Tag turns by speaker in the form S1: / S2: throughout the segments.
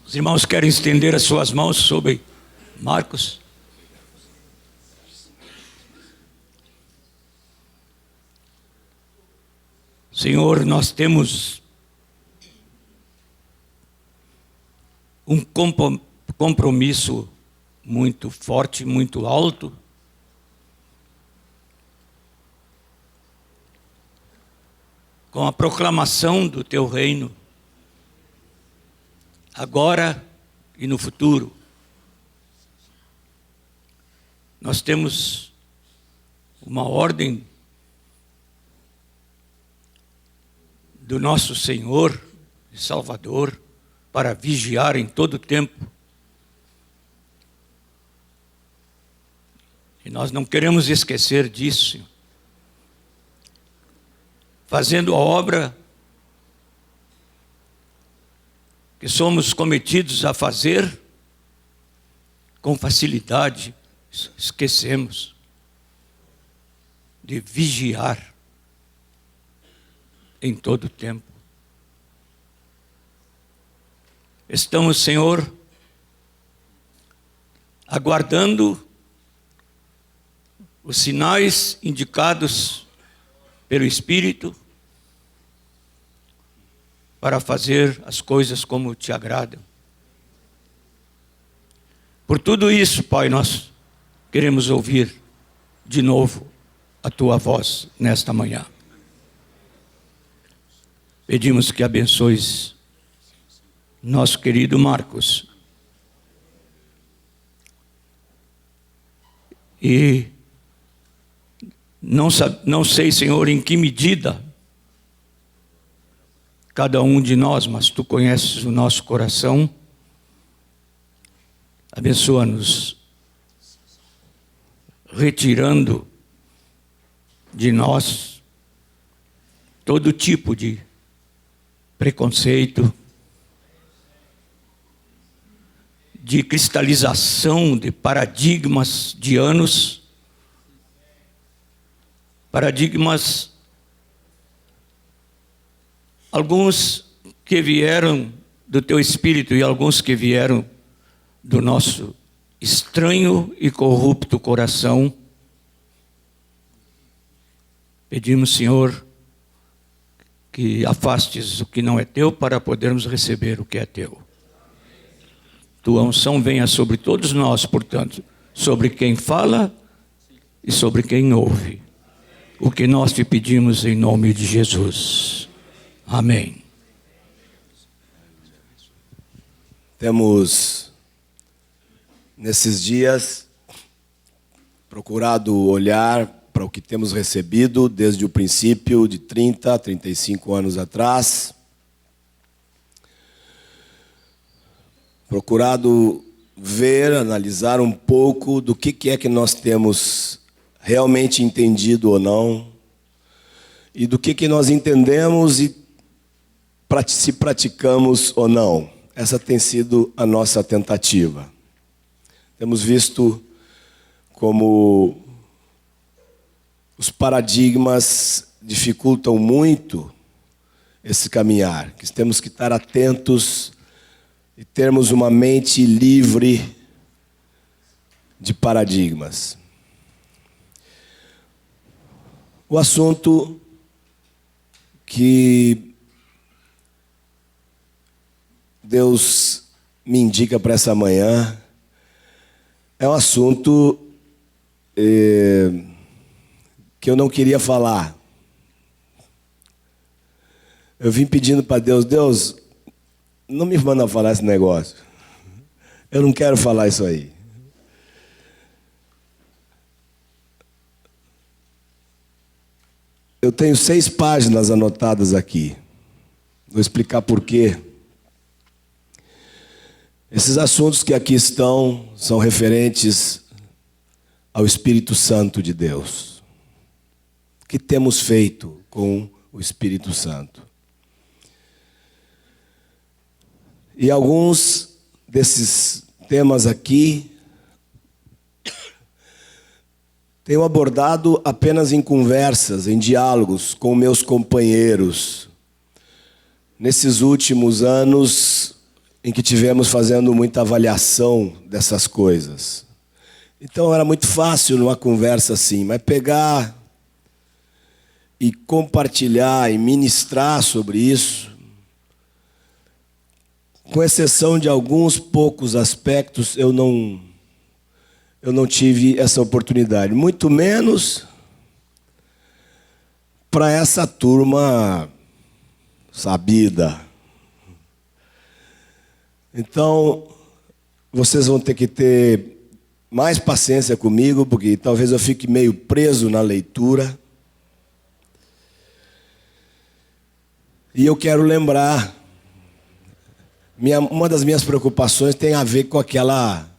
S1: Os irmãos querem estender as suas mãos sobre Marcos. Senhor, nós temos um compromisso muito forte, muito alto, com a proclamação do Teu reino, agora e no futuro. Nós temos uma ordem do nosso Senhor e Salvador para vigiar em todo o tempo. E nós não queremos esquecer disso, Senhor. Fazendo a obra que somos cometidos a fazer, com facilidade, esquecemos de vigiar em todo o tempo. Estamos, Senhor, aguardando os sinais indicados pelo Espírito para fazer as coisas como Te agradam. Por tudo isso, Pai, nós queremos ouvir de novo a Tua voz nesta manhã. Pedimos que abençoes nosso querido Marcos. E não sei, Senhor, em que medida cada um de nós, mas Tu conheces o nosso coração. Abençoa-nos, retirando de nós todo tipo de preconceito, de cristalização de paradigmas de anos, paradigmas, alguns que vieram do Teu Espírito e alguns que vieram do nosso estranho e corrupto coração. Pedimos, Senhor, que afastes o que não é Teu para podermos receber o que é Teu. Tua unção venha sobre todos nós, portanto, sobre quem fala e sobre quem ouve. O que nós Te pedimos em nome de Jesus. Amém.
S2: Temos, nesses dias, procurado olhar para o que temos recebido desde o princípio de 30, 35 anos atrás. Procurado ver, analisar um pouco do que é que nós temos realmente entendido ou não, e do que nós entendemos e se praticamos ou não. Essa tem sido a nossa tentativa. Temos visto como os paradigmas dificultam muito esse caminhar, que temos que estar atentos e termos uma mente livre de paradigmas. O assunto que Deus me indica para essa manhã é um assunto que eu não queria falar. Eu vim pedindo para Deus, Deus, não me manda falar esse negócio. Eu não quero falar isso aí. Eu tenho 6 páginas anotadas aqui. Vou explicar por quê. Esses assuntos que aqui estão são referentes ao Espírito Santo de Deus. O que temos feito com o Espírito Santo? E alguns desses temas aqui tenho abordado apenas em conversas, em diálogos com meus companheiros. Nesses últimos anos, em que tivemos fazendo muita avaliação dessas coisas. Então era muito fácil numa conversa assim, mas pegar e compartilhar e ministrar sobre isso, com exceção de alguns poucos aspectos, eu não tive essa oportunidade, muito menos para essa turma sabida. Então, vocês vão ter que ter mais paciência comigo, porque talvez eu fique meio preso na leitura. E eu quero lembrar, uma das minhas preocupações tem a ver com aquela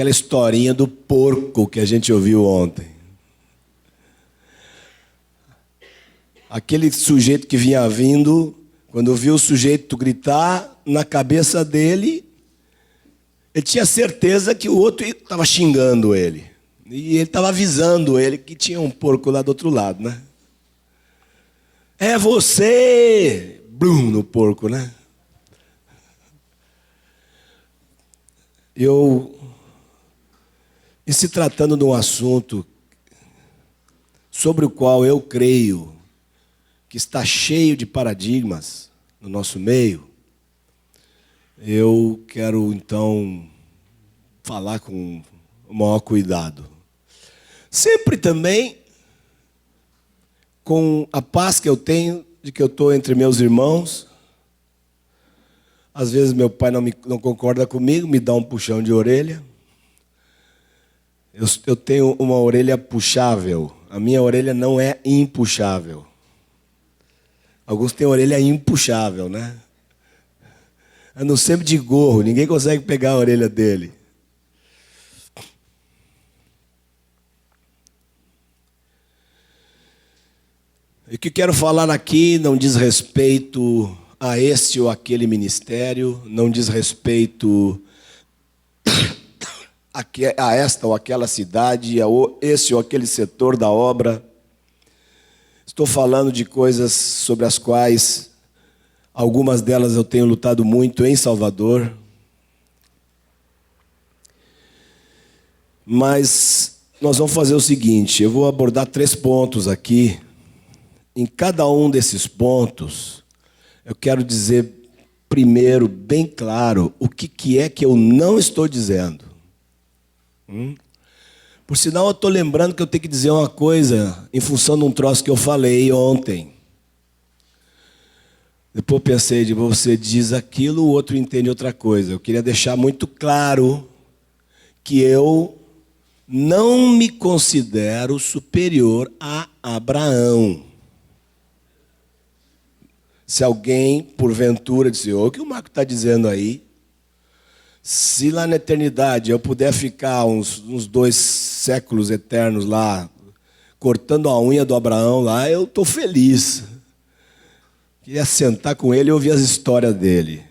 S2: historinha do porco que a gente ouviu ontem. Aquele sujeito que vinha vindo, quando viu o sujeito gritar, na cabeça dele, ele tinha certeza que o outro estava xingando ele. E ele estava avisando ele que tinha um porco lá do outro lado, né? É você! Blum, no porco, né? E se tratando de um assunto sobre o qual eu creio que está cheio de paradigmas no nosso meio, eu quero, então, falar com o maior cuidado. Sempre também com a paz que eu tenho de que eu estou entre meus irmãos. Às vezes meu pai não concorda comigo, me dá um puxão de orelha. Eu tenho uma orelha puxável. A minha orelha não é impuxável. Alguns têm orelha impuxável, né? Andam sempre de gorro, ninguém consegue pegar a orelha dele. E o que quero falar aqui não diz respeito a esse ou aquele ministério, não diz respeito a esta ou aquela cidade, a esse ou aquele setor da obra. Estou falando de coisas sobre as quais algumas delas eu tenho lutado muito em Salvador. Mas nós vamos fazer o seguinte, eu vou abordar 3 pontos aqui. Em cada um desses pontos, eu quero dizer primeiro, bem claro, o que é que eu não estou dizendo. Por sinal, eu estou lembrando que eu tenho que dizer uma coisa em função de um troço que eu falei ontem. Depois eu pensei, você diz aquilo, o outro entende outra coisa. Eu queria deixar muito claro que eu não me considero superior a Abraão. Se alguém, porventura, disser, o que o Marco está dizendo aí? Se lá na eternidade eu puder ficar uns 2 séculos eternos lá, cortando a unha do Abraão lá, eu estou feliz. Queria sentar com ele e ouvir as histórias dele.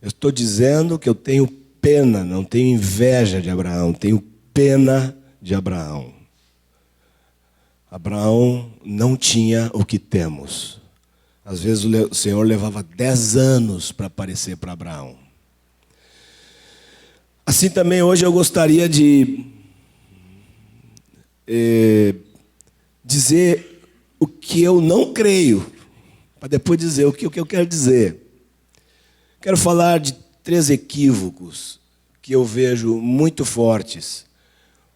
S2: Eu estou dizendo que eu tenho pena, não tenho inveja de Abraão, tenho pena de Abraão. Abraão não tinha o que temos. Às vezes o Senhor levava 10 anos para aparecer para Abraão. Assim também hoje eu gostaria de dizer o que eu não creio, para depois dizer o que eu quero dizer. Quero falar de 3 equívocos que eu vejo muito fortes,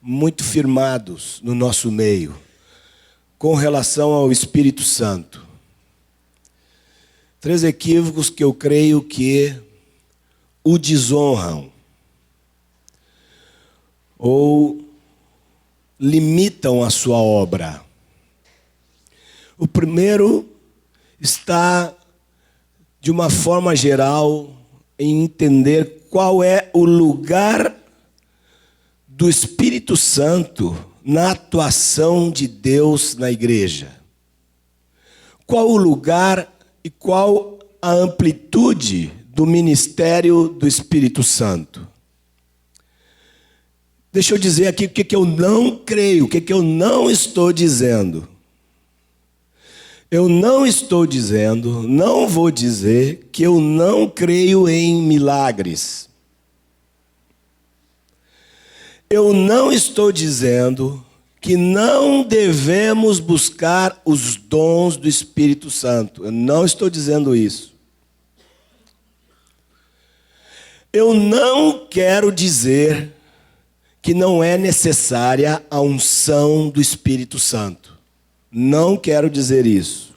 S2: muito firmados no nosso meio, com relação ao Espírito Santo. 3 equívocos que eu creio que o desonram ou limitam a sua obra. O primeiro está, de uma forma geral, em entender qual é o lugar do Espírito Santo na atuação de Deus na igreja. Qual o lugar e qual a amplitude do ministério do Espírito Santo. Deixa eu dizer aqui o que eu não creio, o que eu não estou dizendo. Eu não estou dizendo, não vou dizer que eu não creio em milagres. Eu não estou dizendo que não devemos buscar os dons do Espírito Santo. Eu não estou dizendo isso. Eu não quero dizer que não é necessária a unção do Espírito Santo. Não quero dizer isso.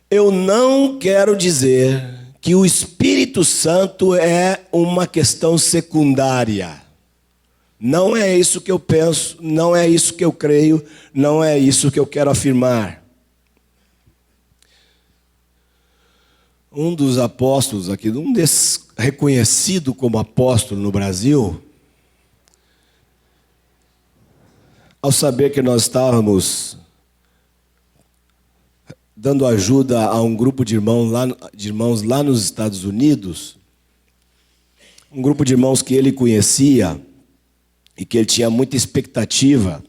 S2: Eu não quero dizer que o Espírito Santo é uma questão secundária. Não é isso que eu penso, não é isso que eu creio, não é isso que eu quero afirmar. Um dos apóstolos aqui, um desses reconhecido como apóstolo no Brasil, ao saber que nós estávamos dando ajuda a um grupo de irmãos lá nos Estados Unidos, um grupo de irmãos que ele conhecia e que ele tinha muita expectativa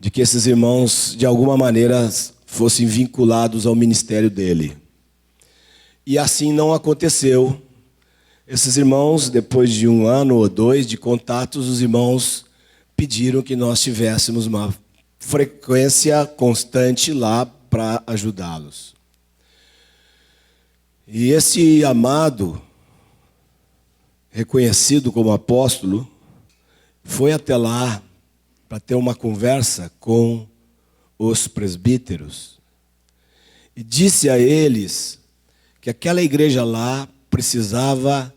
S2: de que esses irmãos, de alguma maneira, fossem vinculados ao ministério dele. E assim não aconteceu. Esses irmãos, depois de 1 ano ou 2 de contatos, os irmãos pediram que nós tivéssemos uma frequência constante lá para ajudá-los. E esse amado, reconhecido como apóstolo, foi até lá para ter uma conversa com os presbíteros e disse a eles que aquela igreja lá precisava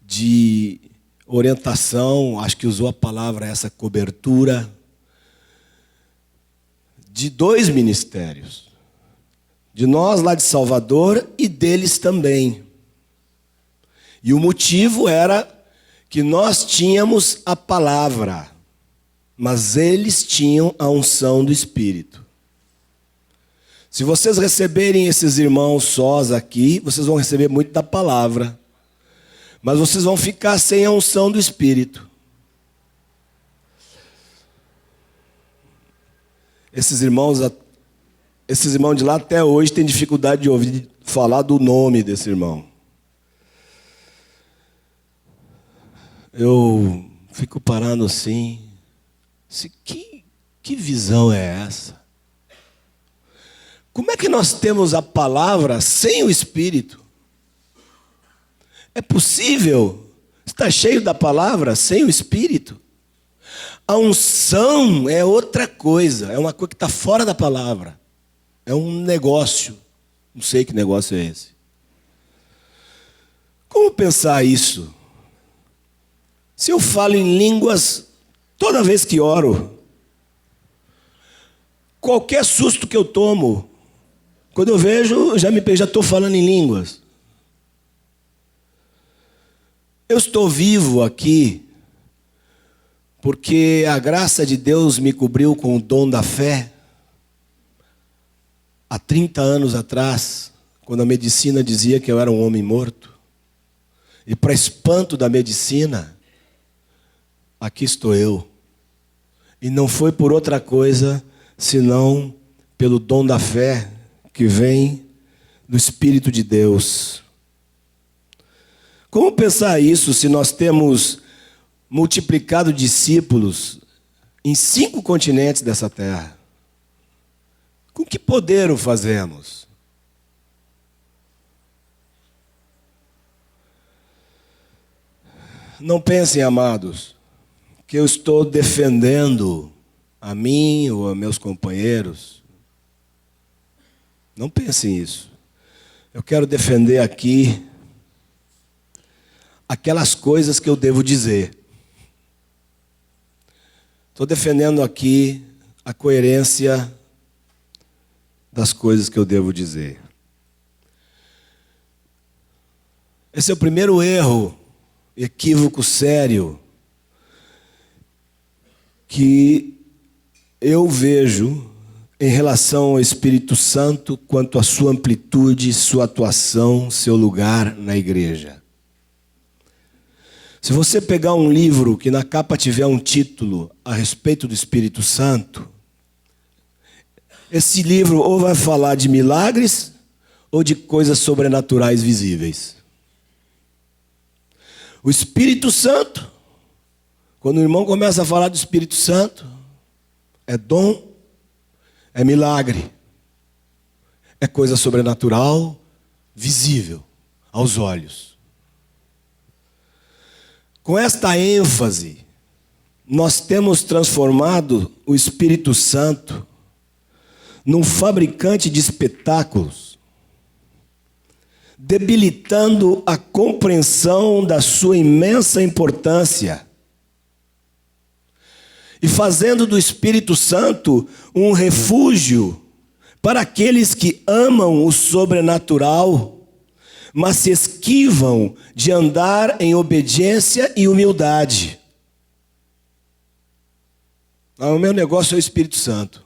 S2: de orientação, acho que usou a palavra essa, cobertura, de 2 ministérios. De nós lá de Salvador e deles também. E o motivo era que nós tínhamos a palavra, mas eles tinham a unção do Espírito. Se vocês receberem esses irmãos sós aqui, vocês vão receber muito da palavra, mas vocês vão ficar sem a unção do Espírito. Esses irmãos de lá até hoje têm dificuldade de ouvir falar do nome desse irmão. Eu fico parando assim, que visão é essa? Como é que nós temos a palavra sem o Espírito? É possível estar cheio da palavra sem o Espírito? A unção é outra coisa, é uma coisa que está fora da palavra. É um negócio, não sei que negócio é esse. Como pensar isso? Se eu falo em línguas toda vez que oro, qualquer susto que eu tomo, quando eu vejo, já estou falando em línguas. Eu estou vivo aqui porque a graça de Deus me cobriu com o dom da fé. Há 30 anos atrás, quando a medicina dizia que eu era um homem morto, e para espanto da medicina, aqui estou eu. E não foi por outra coisa, senão pelo dom da fé que vem do Espírito de Deus. Como pensar isso se nós temos multiplicado discípulos em 5 continentes dessa terra? Com que poder o fazemos? Não pensem, amados, que eu estou defendendo a mim ou a meus companheiros. Não pensem isso. Eu quero defender aqui aquelas coisas que eu devo dizer. Estou defendendo aqui a coerência das coisas que eu devo dizer. Esse é o primeiro erro, equívoco sério, que eu vejo em relação ao Espírito Santo quanto à sua amplitude, sua atuação, seu lugar na igreja. Se você pegar um livro que na capa tiver um título a respeito do Espírito Santo, Esse livro ou vai falar de milagres ou de coisas sobrenaturais visíveis. O Espírito Santo, quando o irmão começa a falar do Espírito Santo, é dom, é milagre, é coisa sobrenatural, visível aos olhos. Com esta ênfase, nós temos transformado o Espírito Santo num fabricante de espetáculos, debilitando a compreensão da sua imensa importância e fazendo do Espírito Santo um refúgio para aqueles que amam o sobrenatural, mas se esquivam de andar em obediência e humildade. O meu negócio é o Espírito Santo.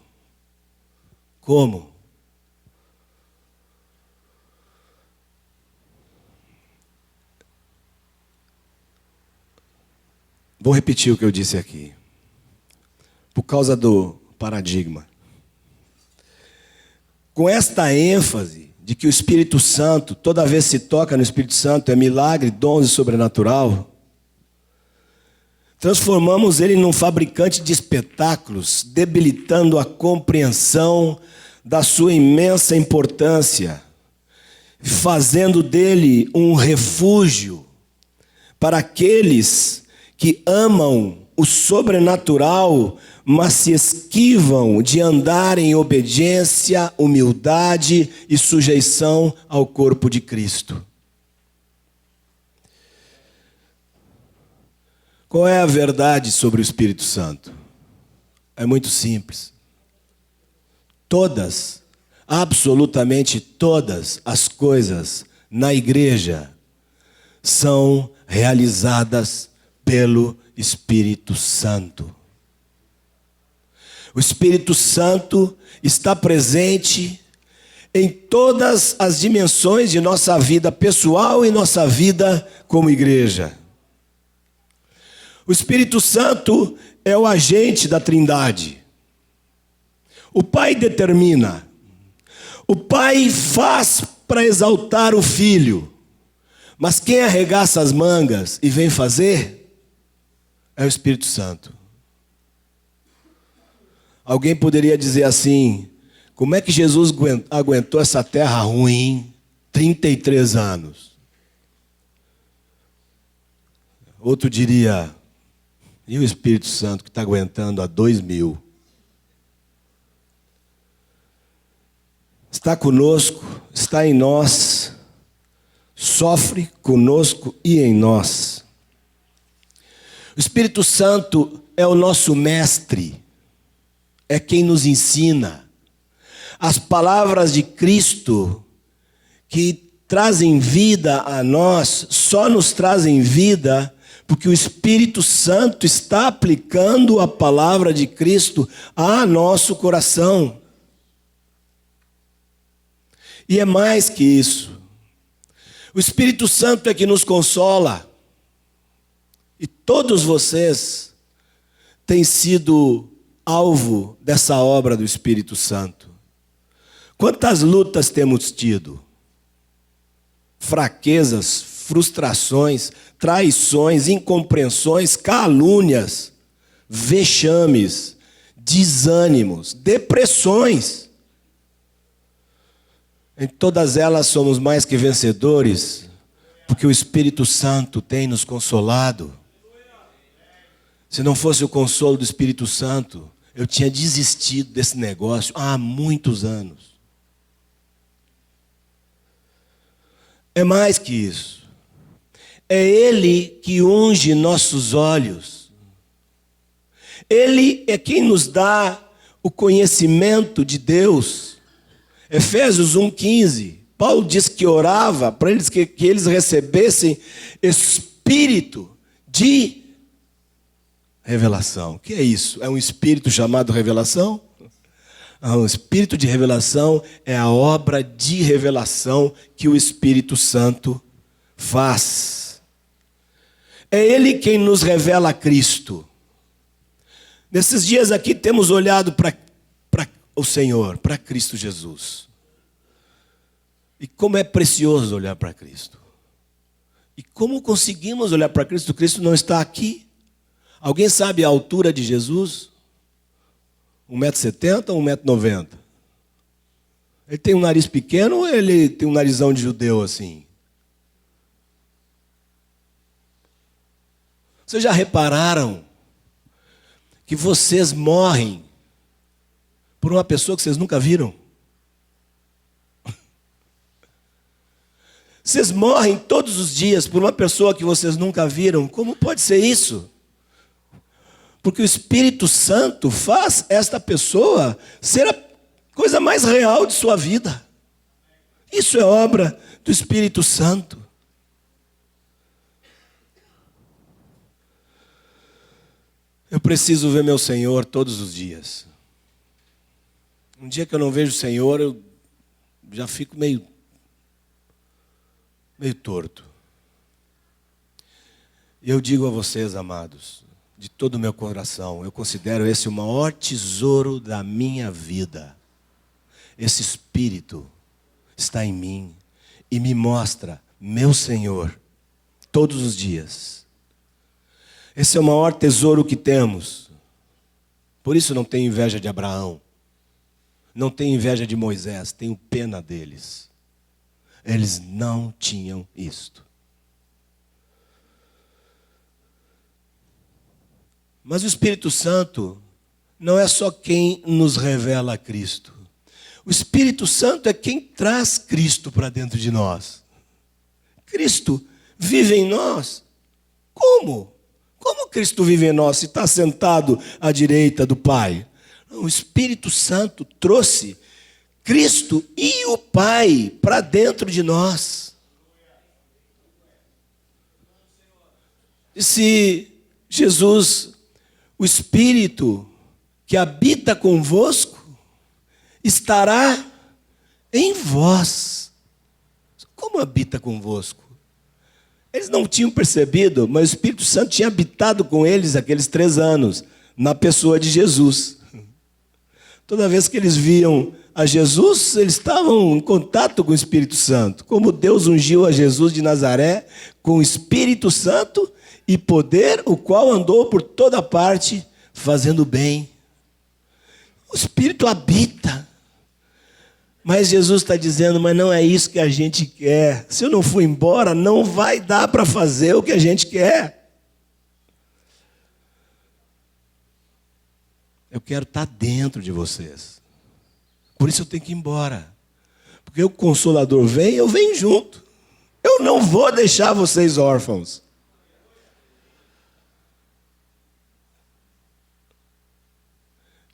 S2: Como? Vou repetir o que eu disse aqui. Por causa do paradigma. Com esta ênfase de que o Espírito Santo, toda vez que se toca no Espírito Santo, é milagre, dons e sobrenatural, transformamos ele num fabricante de espetáculos, debilitando a compreensão da sua imensa importância, fazendo dele um refúgio para aqueles que amam o sobrenatural, mas se esquivam de andar em obediência, humildade e sujeição ao corpo de Cristo. Qual é a verdade sobre o Espírito Santo? É muito simples. Todas, absolutamente todas as coisas na igreja são realizadas pelo Espírito Santo. O Espírito Santo está presente em todas as dimensões de nossa vida pessoal e nossa vida como igreja. O Espírito Santo é o agente da Trindade. O Pai determina. O Pai faz para exaltar o Filho. Mas quem arregaça as mangas e vem fazer é o Espírito Santo. Alguém poderia dizer assim: como é que Jesus aguentou essa terra ruim 33 anos? Outro diria: e o Espírito Santo que está aguentando há 2000? Está conosco, está em nós, sofre conosco e em nós. O Espírito Santo é o nosso mestre, é quem nos ensina. As palavras de Cristo que trazem vida a nós, só nos trazem vida porque o Espírito Santo está aplicando a palavra de Cristo a nosso coração. E é mais que isso. O Espírito Santo é que nos consola. E todos vocês têm sido alvo dessa obra do Espírito Santo. Quantas lutas temos tido? Fraquezas, frustrações, traições, incompreensões, calúnias, vexames, desânimos, depressões. Em todas elas somos mais que vencedores, porque o Espírito Santo tem nos consolado. Se não fosse o consolo do Espírito Santo, eu tinha desistido desse negócio há muitos anos. É mais que isso. É Ele que unge nossos olhos. Ele é quem nos dá o conhecimento de Deus. Efésios 1,15, Paulo diz que orava para eles que eles recebessem espírito de revelação. O que é isso? É um espírito chamado revelação? O espírito de revelação é a obra de revelação que o Espírito Santo faz. É Ele quem nos revela Cristo. Nesses dias aqui temos olhado para o Senhor, para Cristo Jesus. E como é precioso olhar para Cristo. E como conseguimos olhar para Cristo? Cristo não está aqui. Alguém sabe a altura de Jesus? 1,70 m ou 1,90 m? Ele tem um nariz pequeno ou ele tem um narizão de judeu assim? Vocês já repararam que vocês morrem por uma pessoa que vocês nunca viram? Vocês morrem todos os dias por uma pessoa que vocês nunca viram. Como pode ser isso? Porque o Espírito Santo faz esta pessoa ser a coisa mais real de sua vida. Isso é obra do Espírito Santo. Eu preciso ver meu Senhor todos os dias. Um dia que eu não vejo o Senhor, eu já fico meio torto. E eu digo a vocês, amados, de todo o meu coração, eu considero esse o maior tesouro da minha vida. Esse Espírito está em mim e me mostra meu Senhor todos os dias. Esse é o maior tesouro que temos. Por isso não tenho inveja de Abraão. Não tenho inveja de Moisés, tenho pena deles. Eles não tinham isto. Mas o Espírito Santo não é só quem nos revela a Cristo. O Espírito Santo é quem traz Cristo para dentro de nós. Cristo vive em nós. Como? Como Cristo vive em nós se está sentado à direita do Pai? O Espírito Santo trouxe Cristo e o Pai para dentro de nós. Disse Jesus, o Espírito que habita convosco estará em vós. Como habita convosco? Eles não tinham percebido, mas o Espírito Santo tinha habitado com eles aqueles 3 anos, na pessoa de Jesus. Toda vez que eles viam a Jesus, eles estavam em contato com o Espírito Santo. Como Deus ungiu a Jesus de Nazaré com o Espírito Santo e poder, o qual andou por toda parte fazendo bem. O Espírito habita. Mas Jesus está dizendo, mas não é isso que a gente quer. Se eu não for embora, não vai dar para fazer o que a gente quer. Eu quero estar dentro de vocês. Por isso eu tenho que ir embora. Porque o Consolador vem, eu venho junto. Eu não vou deixar vocês órfãos.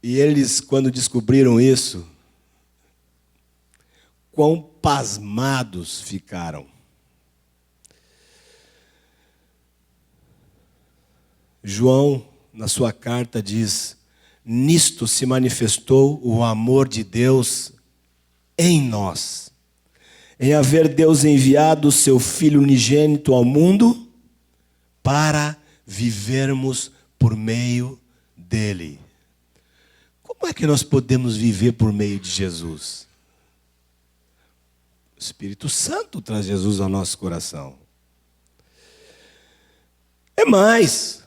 S2: E eles, quando descobriram isso, quão pasmados ficaram. João, na sua carta, diz: nisto se manifestou o amor de Deus em nós, em haver Deus enviado o seu Filho unigênito ao mundo para vivermos por meio dele. Como é que nós podemos viver por meio de Jesus? O Espírito Santo traz Jesus ao nosso coração. É mais,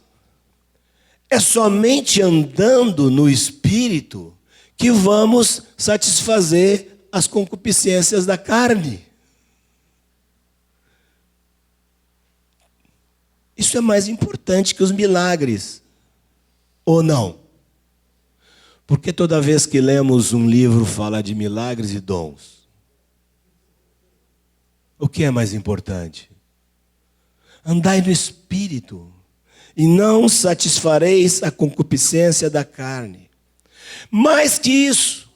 S2: é somente andando no Espírito que vamos satisfazer as concupiscências da carne. Isso é mais importante que os milagres, ou não? Porque toda vez que lemos um livro fala de milagres e dons. O que é mais importante? Andai no Espírito, e não satisfareis a concupiscência da carne. Mais que isso,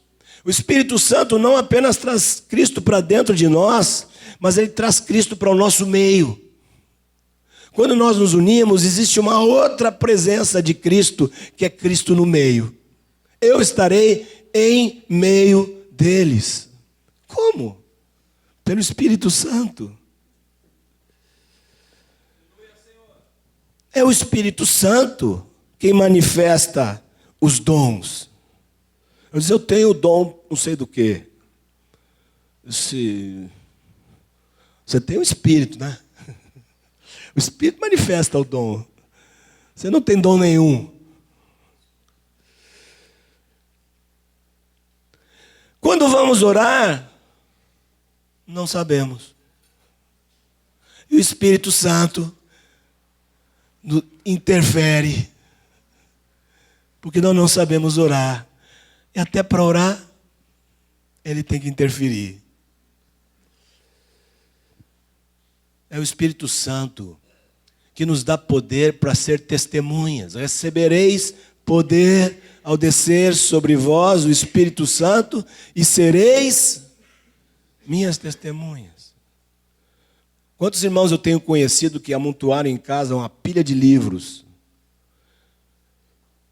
S2: o Espírito Santo não apenas traz Cristo para dentro de nós, mas ele traz Cristo para o nosso meio. Quando nós nos unimos, existe uma outra presença de Cristo, que é Cristo no meio. Eu estarei em meio deles. Como? Pelo Espírito Santo. É o Espírito Santo quem manifesta os dons. Eu disse, eu tenho o dom não sei do quê. Eu disse, você tem o Espírito, né? O Espírito manifesta o dom. Você não tem dom nenhum. Quando vamos orar, não sabemos. E o Espírito Santo interfere. Porque nós não sabemos orar. E até para orar, ele tem que interferir. É o Espírito Santo que nos dá poder para ser testemunhas. Recebereis poder ao descer sobre vós o Espírito Santo e sereis minhas testemunhas. Quantos irmãos eu tenho conhecido que amontoaram em casa uma pilha de livros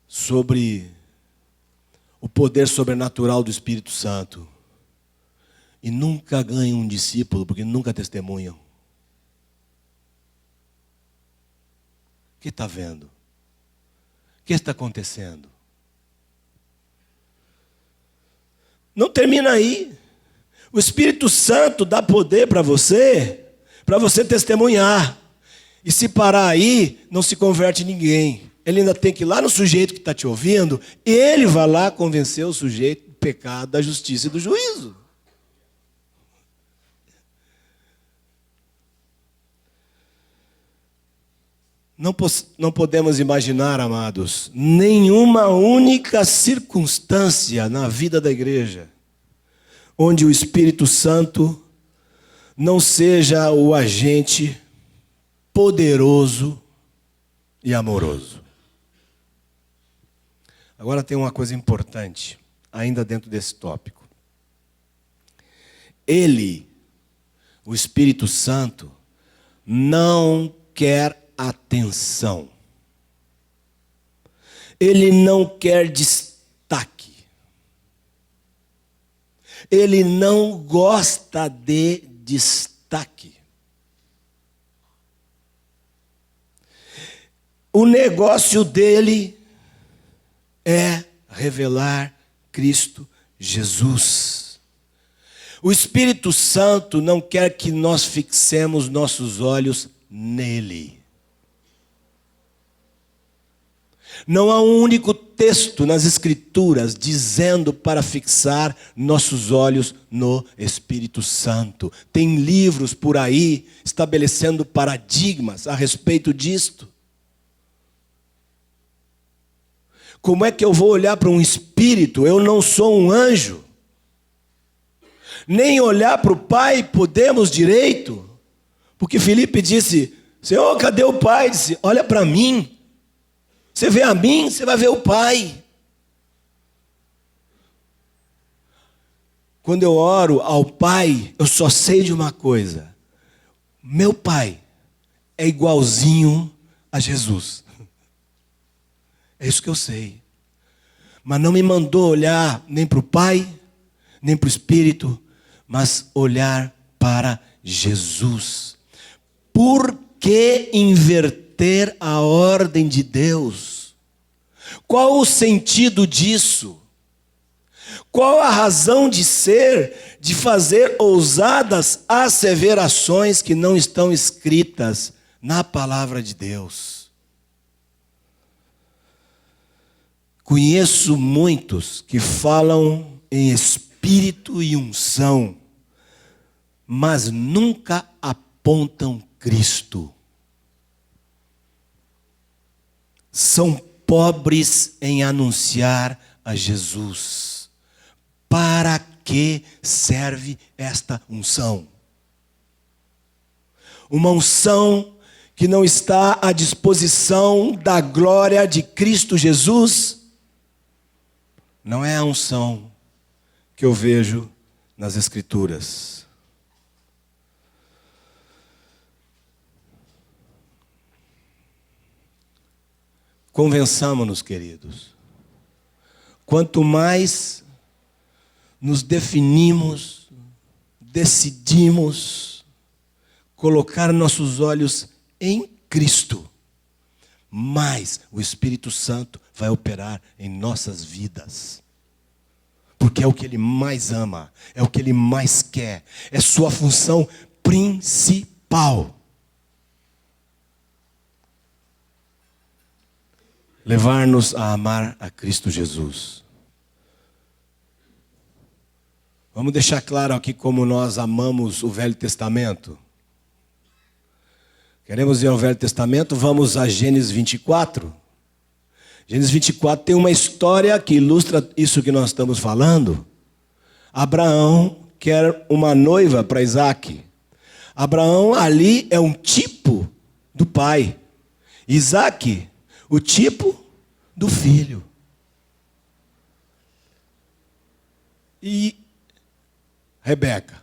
S2: sobre o poder sobrenatural do Espírito Santo e nunca ganham um discípulo porque nunca testemunham? O que está vendo? O que está acontecendo? Não termina aí. O Espírito Santo dá poder para você testemunhar. E se parar aí, não se converte ninguém. Ele ainda tem que ir lá no sujeito que está te ouvindo, e ele vai lá convencer o sujeito do pecado, da justiça e do juízo. Não podemos imaginar, amados, nenhuma única circunstância na vida da igreja onde o Espírito Santo não seja o agente poderoso e amoroso. Agora tem uma coisa importante, ainda dentro desse tópico. Ele, o Espírito Santo, não quer atenção. Ele não quer destaque. Ele não gosta de destaque. O negócio dele é revelar Cristo Jesus. O Espírito Santo não quer que nós fixemos nossos olhos nele. Não há um único texto nas Escrituras dizendo para fixar nossos olhos no Espírito Santo. Tem livros por aí estabelecendo paradigmas a respeito disto. Como é que eu vou olhar para um espírito? Eu não sou um anjo. Nem olhar para o Pai podemos direito. Porque Filipe disse, Senhor, cadê o Pai? Disse, olha para mim. Você vê a mim, você vai ver o Pai. Quando eu oro ao Pai, eu só sei de uma coisa. Meu Pai é igualzinho a Jesus. É isso que eu sei. Mas não me mandou olhar nem para o Pai, nem para o Espírito, mas olhar para Jesus. Por que inverter a ordem de Deus? Qual o sentido disso? Qual a razão de ser, de fazer ousadas asseverações que não estão escritas na palavra de Deus? Conheço muitos que falam em espírito e unção, mas nunca apontam Cristo. São pobres em anunciar a Jesus. Para que serve esta unção? Uma unção que não está à disposição da glória de Cristo Jesus? Não é a unção que eu vejo nas Escrituras. Convençamos-nos, queridos. Quanto mais nos definimos, decidimos colocar nossos olhos em Cristo, mais o Espírito Santo vai operar em nossas vidas. porque é o que Ele mais ama, é o que Ele mais quer, é sua função principal. Levar-nos a amar a Cristo Jesus. Vamos deixar claro aqui como nós amamos o Velho Testamento. Queremos ver o Velho Testamento? Vamos a Gênesis 24. Gênesis 24 tem uma história que ilustra isso que nós estamos falando. Abraão quer uma noiva para Isaac. Abraão ali é um tipo do pai. Isaac, o tipo do filho. E Rebeca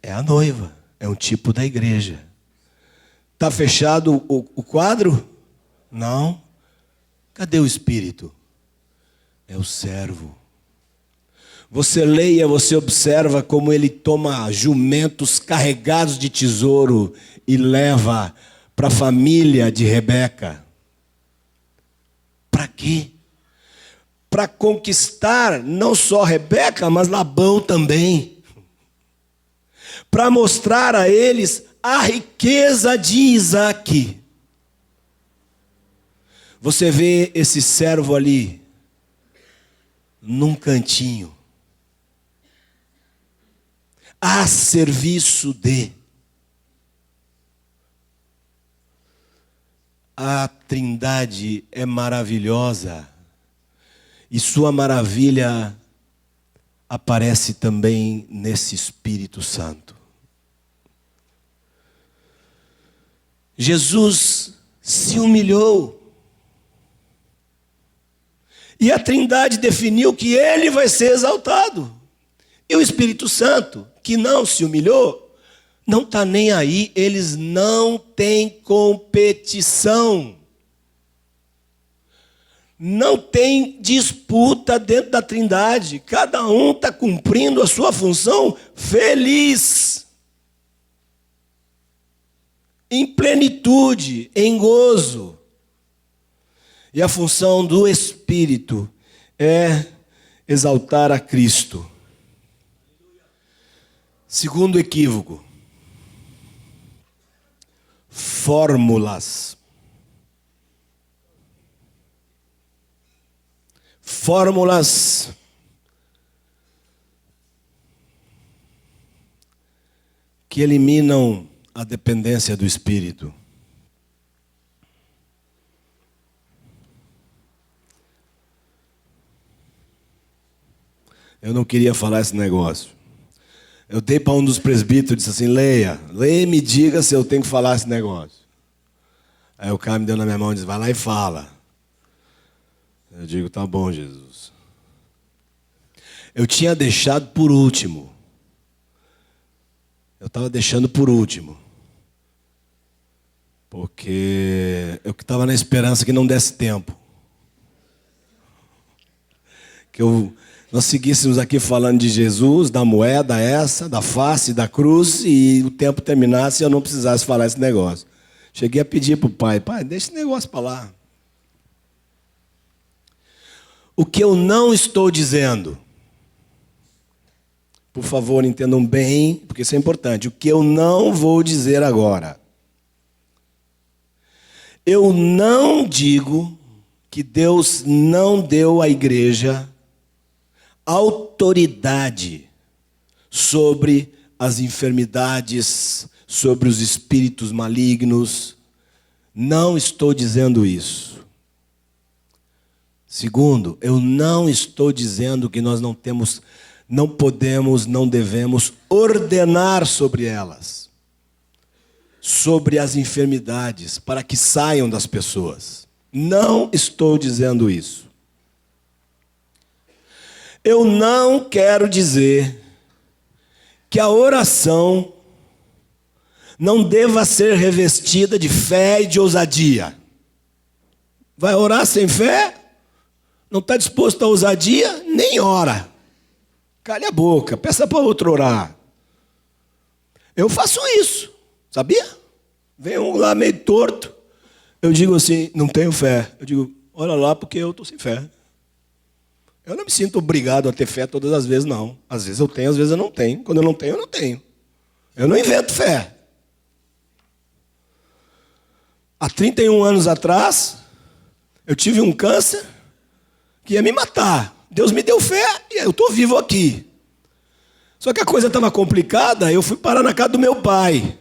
S2: é a noiva, é um tipo da igreja. Está fechado o quadro? Não. Cadê o Espírito? É o servo. Você leia, você observa como ele toma jumentos carregados de tesouro e leva para a família de Rebeca. Para quê? Para conquistar não só Rebeca, mas Labão também. Para mostrar a eles a riqueza de Isaque. Você vê esse servo ali, num cantinho, a serviço de. A Trindade é maravilhosa e sua maravilha aparece também nesse Espírito Santo. Jesus se humilhou e a Trindade definiu que ele vai ser exaltado. E o Espírito Santo, que não se humilhou, não está nem aí, eles não têm competição. Não tem disputa dentro da Trindade. Cada um está cumprindo a sua função feliz. Em plenitude, em gozo. E a função do Espírito é exaltar a Cristo. Segundo equívoco. Fórmulas. Fórmulas que eliminam a dependência do Espírito. Eu não queria falar esse negócio. Eu dei para um dos presbíteros e disse assim, leia e me diga se eu tenho que falar esse negócio. Aí o cara me deu na minha mão e disse, vai lá e fala. Eu digo, tá bom, Jesus. Eu tinha deixado por último. Eu estava deixando por último. Porque eu estava na esperança que não desse tempo. Que nós seguíssemos aqui falando de Jesus, da moeda essa, da face, da cruz, e o tempo terminasse e eu não precisasse falar esse negócio. Cheguei a pedir para o pai, deixa esse negócio para lá. O que eu não estou dizendo, por favor, entendam bem, porque isso é importante. O que eu não vou dizer agora. Eu não digo que Deus não deu à igreja autoridade sobre as enfermidades, sobre os espíritos malignos. Não estou dizendo isso. Segundo, eu não estou dizendo que nós não podemos, não devemos ordenar sobre elas, sobre as enfermidades, para que saiam das pessoas. Não estou dizendo isso. Eu não quero dizer que a oração não deva ser revestida de fé e de ousadia. Vai orar sem fé? Não está disposto à ousadia? Nem ora. Cale a boca, peça para outro orar. Eu faço isso, sabia? Vem um lá meio torto. Eu digo assim, não tenho fé. Eu digo, olha lá porque eu estou sem fé. Eu não me sinto obrigado a ter fé todas as vezes, não. Às vezes eu tenho, às vezes eu não tenho. Quando eu não tenho, eu não tenho. Eu não invento fé. Há 31 anos atrás, eu tive um câncer que ia me matar. Deus me deu fé e eu estou vivo aqui. Só que a coisa estava complicada, eu fui parar na casa do meu pai.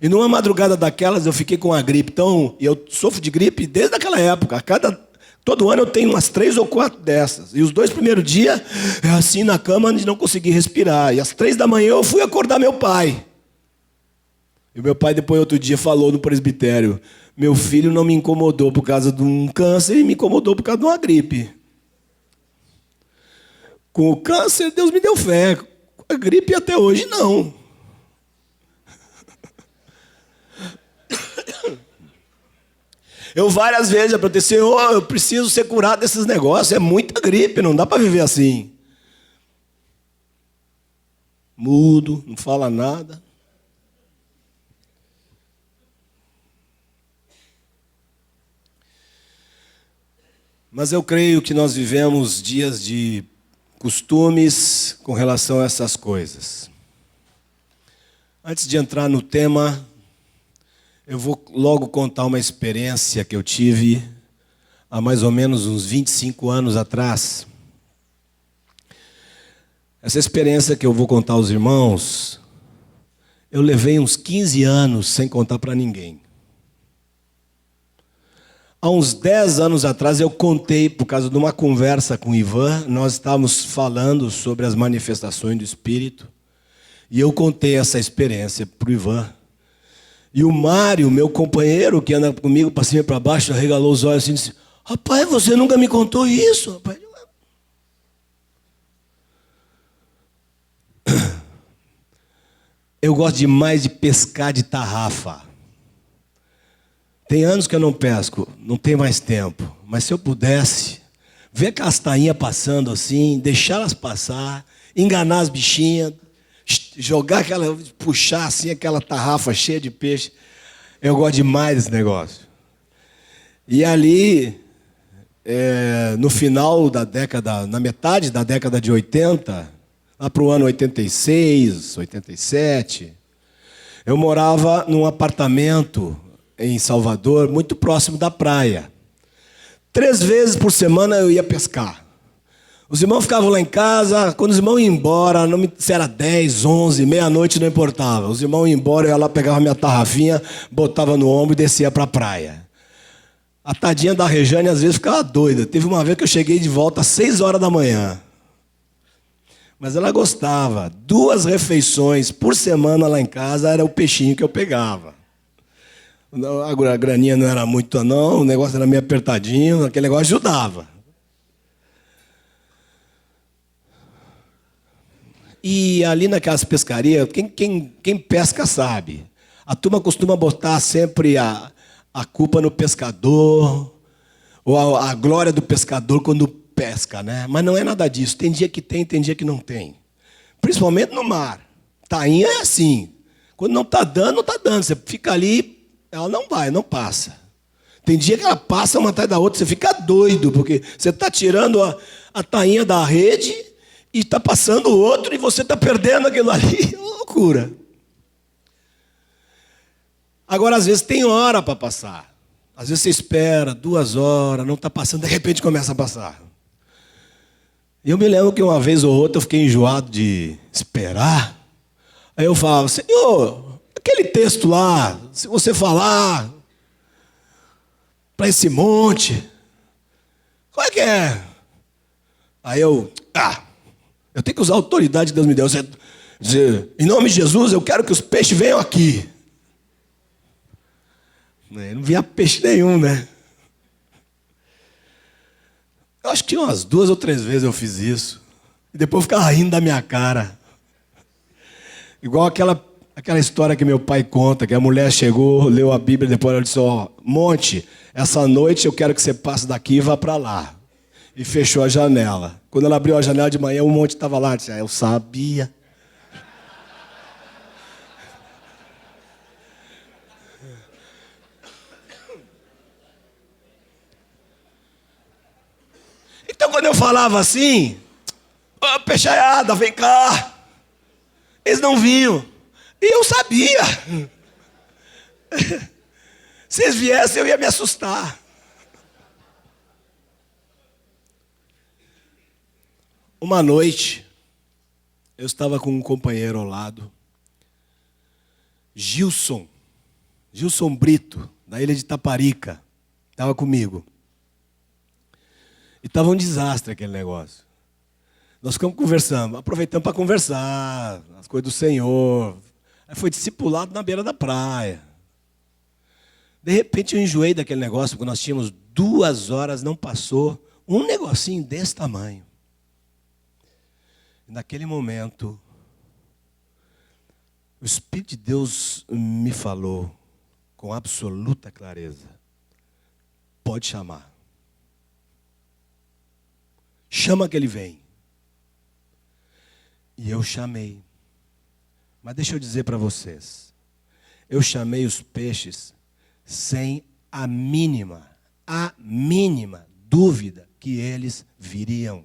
S2: E numa madrugada daquelas eu fiquei com a gripe. Então, eu sofro de gripe desde aquela época. Todo ano eu tenho umas 3 ou 4 dessas. E os 2 primeiros dias, é assim na cama de não conseguir respirar. E às 3 da manhã eu fui acordar meu pai. E o meu pai depois outro dia falou no presbitério: meu filho não me incomodou por causa de um câncer, e me incomodou por causa de uma gripe. Com o câncer, Deus me deu fé. Com a gripe até hoje, não. Eu várias vezes já perguntei: Senhor, eu preciso ser curado desses negócios. É muita gripe, não dá para viver assim. Mudo, não fala nada. Mas eu creio que nós vivemos dias de costumes com relação a essas coisas. Antes de entrar no tema, eu vou logo contar uma experiência que eu tive há mais ou menos uns 25 anos atrás. Essa experiência que eu vou contar aos irmãos, eu levei uns 15 anos sem contar para ninguém. Há uns 10 anos atrás eu contei, por causa de uma conversa com o Ivan, nós estávamos falando sobre as manifestações do Espírito, e eu contei essa experiência para o Ivan. E o Mário, meu companheiro, que anda comigo para cima e para baixo, arregalou os olhos assim e disse: rapaz, você nunca me contou isso, rapaz. Eu gosto demais de pescar de tarrafa. Tem anos que eu não pesco, não tem mais tempo. Mas se eu pudesse ver aquelas tainhas passando assim, deixá-las passar, enganar as bichinhas, puxar assim aquela tarrafa cheia de peixe, eu gosto demais desse negócio. E ali, no final da década, na metade da década de 80, lá para o ano 86, 87, eu morava num apartamento em Salvador, muito próximo da praia. 3 vezes por semana eu ia pescar. Os irmãos ficavam lá em casa, quando os irmãos iam embora, se era 10, 11, meia-noite, não importava. Os irmãos iam embora, eu ia lá, pegava minha tarrafinha, botava no ombro e descia para a praia. A tadinha da Rejane às vezes ficava doida. Teve uma vez que eu cheguei de volta às 6 horas da manhã. Mas ela gostava. 2 refeições por semana lá em casa era o peixinho que eu pegava. A graninha não era muito, não, o negócio era meio apertadinho, aquele negócio ajudava. E ali naquelas pescarias, quem pesca sabe. A turma costuma botar sempre a culpa no pescador, ou a glória do pescador quando pesca, né? Mas não é nada disso. Tem dia que tem dia que não tem. Principalmente no mar. Tainha é assim. Quando não está dando, não está dando. Você fica ali, ela não vai, não passa. Tem dia que ela passa uma atrás da outra, você fica doido, porque você está tirando a tainha da rede e está passando o outro e você está perdendo aquilo ali. É uma loucura. Agora, às vezes, tem hora para passar. Às vezes você espera 2 horas, não está passando, de repente começa a passar. E eu me lembro que uma vez ou outra eu fiquei enjoado de esperar. Aí eu falava: Senhor, aquele texto lá, se você falar para esse monte, qual é que é? Aí eu tenho que usar a autoridade que Deus me deu. Você dizer: em nome de Jesus, eu quero que os peixes venham aqui. Não via peixe nenhum, né? Eu acho que umas 2 ou 3 vezes eu fiz isso. E depois eu ficava rindo da minha cara. Igual aquela história que meu pai conta, que a mulher chegou, leu a Bíblia, depois ela disse: monte, essa noite eu quero que você passe daqui e vá para lá. E fechou a janela. Quando ela abriu a janela de manhã, o monte estava lá. Eu disse: eu sabia. Então, quando eu falava assim, ô, peixaiada, vem cá. Eles não vinham. E eu sabia. Se eles viessem, eu ia me assustar. Uma noite, eu estava com um companheiro ao lado, Gilson Brito, da ilha de Taparica, estava comigo. E estava um desastre aquele negócio. Nós ficamos conversando, aproveitando para conversar, as coisas do Senhor. Aí foi discipulado na beira da praia. De repente eu enjoei daquele negócio, porque nós tínhamos 2 horas, não passou, um negocinho desse tamanho. Naquele momento, o Espírito de Deus me falou com absoluta clareza: pode chamar. Chama que ele vem. E eu chamei. Mas deixa eu dizer para vocês, eu chamei os peixes sem a mínima dúvida que eles viriam.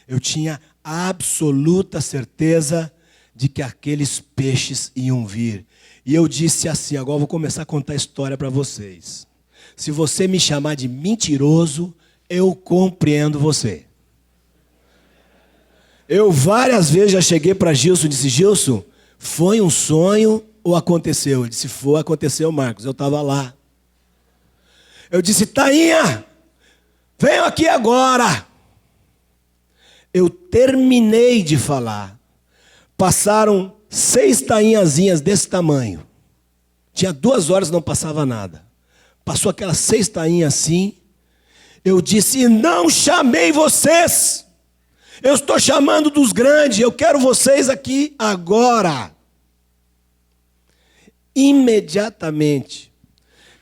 S2: Eu tinha absoluta certeza de que aqueles peixes iam vir. E eu disse assim, agora eu vou começar a contar a história para vocês. Se você me chamar de mentiroso, eu compreendo você. Eu várias vezes já cheguei para Gilson e disse: Gilson, foi um sonho ou aconteceu? Ele disse: foi, aconteceu, Marcos. Eu estava lá. Eu disse: Tainha, venham aqui agora. Eu terminei de falar. Passaram 6 tainhazinhas desse tamanho. Tinha 2 horas, não passava nada. Passou aquelas 6 tainhas assim. Eu disse: não chamei vocês. Eu estou chamando dos grandes. Eu quero vocês aqui agora. Imediatamente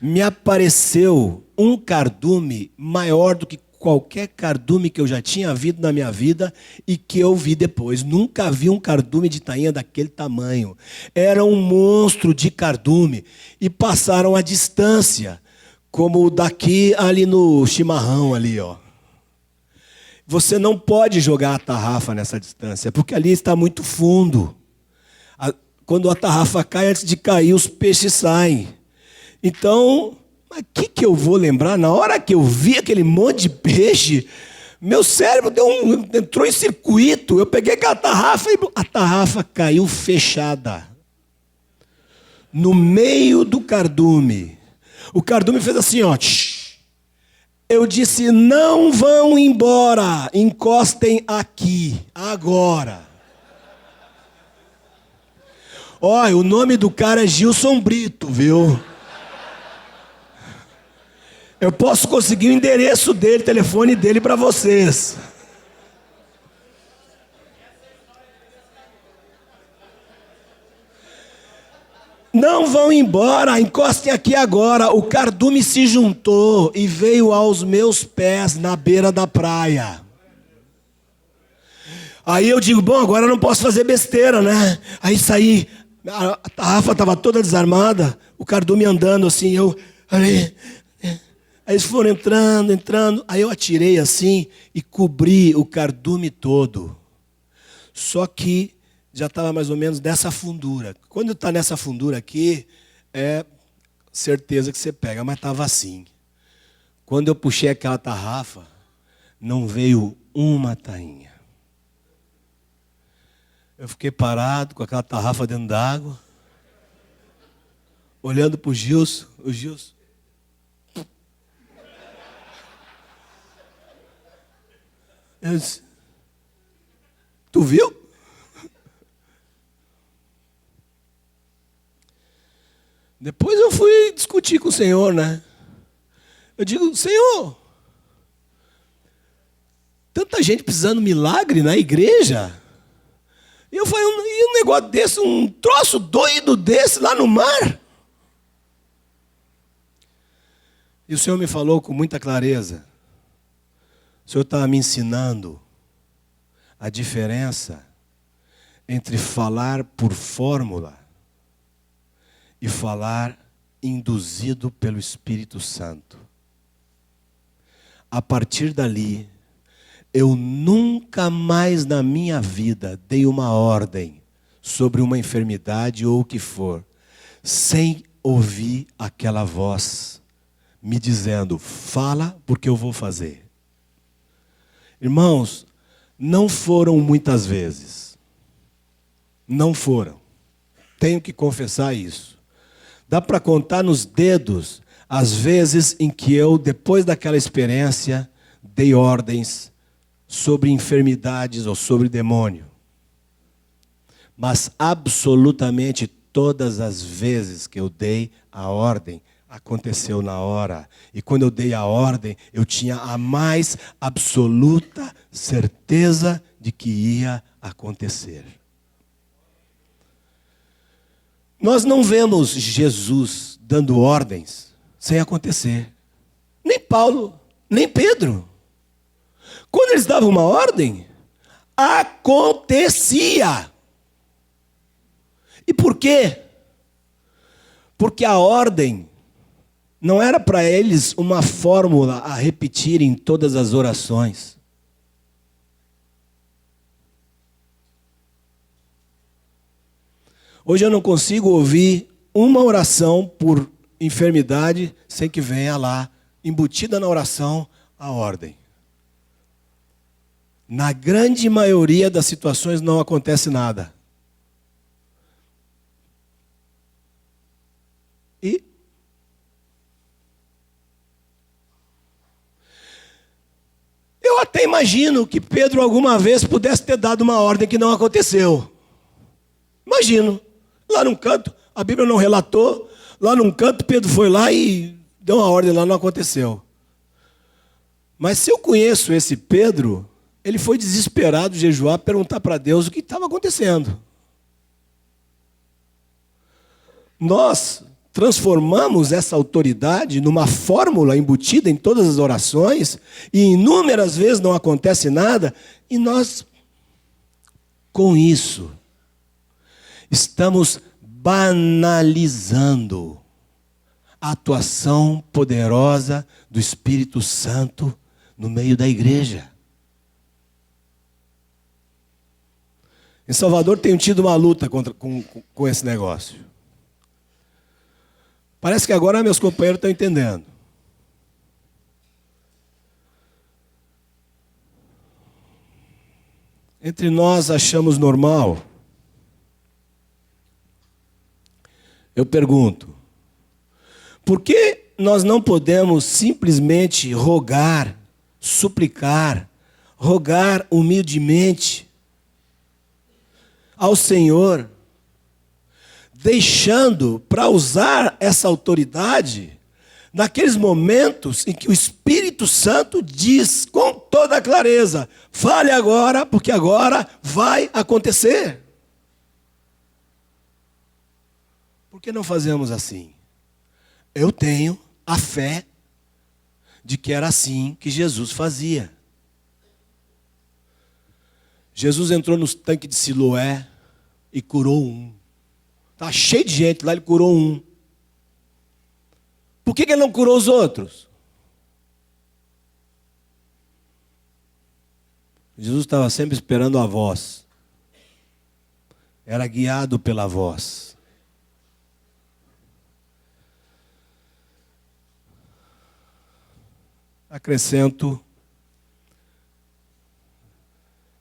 S2: me apareceu um cardume maior do que qualquer cardume que eu já tinha visto na minha vida e que eu vi depois. Nunca vi um cardume de tainha daquele tamanho. Era um monstro de cardume. E passaram a distância, como daqui ali no chimarrão ali, ó. Você não pode jogar a tarrafa nessa distância, porque ali está muito fundo. Quando a tarrafa cai, antes de cair, os peixes saem. Então, mas o que eu vou lembrar? Na hora que eu vi aquele monte de peixe, meu cérebro entrou em circuito. Eu peguei aquela tarrafa e a tarrafa caiu fechada. No meio do cardume. O cardume fez assim, ó. Eu disse: não vão embora, encostem aqui, agora. Olha, o nome do cara é Gilson Brito, viu? Eu posso conseguir o endereço dele, o telefone dele para vocês. Não vão embora, encostem aqui agora. O cardume se juntou e veio aos meus pés na beira da praia. Aí eu digo: bom, agora eu não posso fazer besteira, né? Aí saí, a tarrafa estava toda desarmada, o cardume andando assim, aí eles foram entrando, aí eu atirei assim e cobri o cardume todo. Só que já estava mais ou menos dessa fundura. Quando está nessa fundura aqui, é certeza que você pega, mas estava assim. Quando eu puxei aquela tarrafa, não veio uma tainha. Eu fiquei parado com aquela tarrafa dentro d'água, olhando para o Gilson. Eu disse: tu viu? Depois eu fui discutir com o Senhor, né? Eu digo: Senhor, tanta gente precisando de milagre na igreja. E eu falei: e um negócio desse, um troço doido desse lá no mar? E o Senhor me falou com muita clareza. O Senhor estava me ensinando a diferença entre falar por fórmula e falar induzido pelo Espírito Santo. A partir dali, Eu nunca mais na minha vida dei uma ordem sobre uma enfermidade ou o que for, sem ouvir aquela voz me dizendo: fala porque eu vou fazer. Irmãos, não foram muitas vezes. Não foram. Tenho que confessar isso. Dá para contar nos dedos as vezes em que eu, depois daquela experiência, dei ordens sobre enfermidades ou sobre demônio. Mas absolutamente todas as vezes que eu dei a ordem, aconteceu na hora. E quando eu dei a ordem, eu tinha a mais absoluta certeza de que ia acontecer. Nós não vemos Jesus dando ordens sem acontecer. Nem Paulo, nem Pedro. Quando eles davam uma ordem, acontecia. E por quê? Porque a ordem não era para eles uma fórmula a repetir em todas as orações. Hoje eu não consigo ouvir uma oração por enfermidade sem que venha lá, embutida na oração, a ordem. Na grande maioria das situações não acontece nada. E eu até imagino que Pedro alguma vez pudesse ter dado uma ordem que não aconteceu. Imagino. Lá num canto, a Bíblia não relatou, lá num canto Pedro foi lá e deu uma ordem lá, não aconteceu. Mas se eu conheço esse Pedro, ele foi desesperado, jejuar, perguntar para Deus o que estava acontecendo. Nós transformamos essa autoridade numa fórmula embutida em todas as orações, e inúmeras vezes não acontece nada, e nós, com isso, estamos banalizando a atuação poderosa do Espírito Santo no meio da igreja. Em Salvador tenho tido uma luta com esse negócio. Parece que agora meus companheiros estão entendendo. Entre nós achamos normal. Eu pergunto, por que nós não podemos simplesmente rogar, suplicar, rogar humildemente ao Senhor, deixando para usar essa autoridade naqueles momentos em que o Espírito Santo diz com toda clareza: fale agora, porque agora vai acontecer. Por que não fazemos assim? Eu tenho a fé de que era assim que Jesus fazia. Jesus entrou no tanque de Siloé e curou um. Estava cheio de gente lá, ele curou um. Por que ele não curou os outros? Jesus estava sempre esperando a voz. Era guiado pela voz. Acrescento,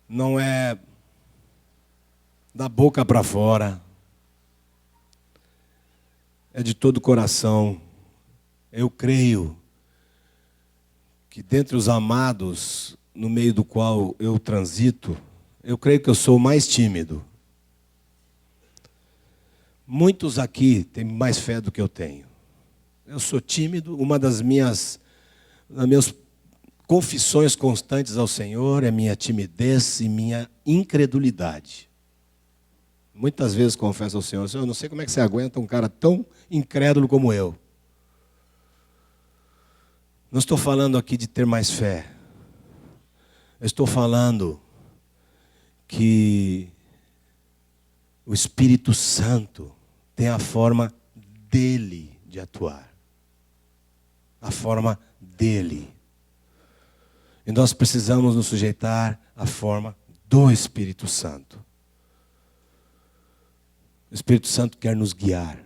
S2: não é da boca para fora, é de todo o coração. Eu creio que dentre os amados, no meio do qual eu transito, eu creio que eu sou o mais tímido. Muitos aqui têm mais fé do que eu tenho. Eu sou tímido, uma das minhas confissões constantes ao Senhor é minha timidez e minha incredulidade. Muitas vezes confesso ao Senhor: eu não sei como é que você aguenta um cara tão incrédulo como eu. Não estou falando aqui de ter mais fé. Eu estou falando que o Espírito Santo tem a forma dele de atuar. A forma dele. E nós precisamos nos sujeitar à forma do Espírito Santo. O Espírito Santo quer nos guiar.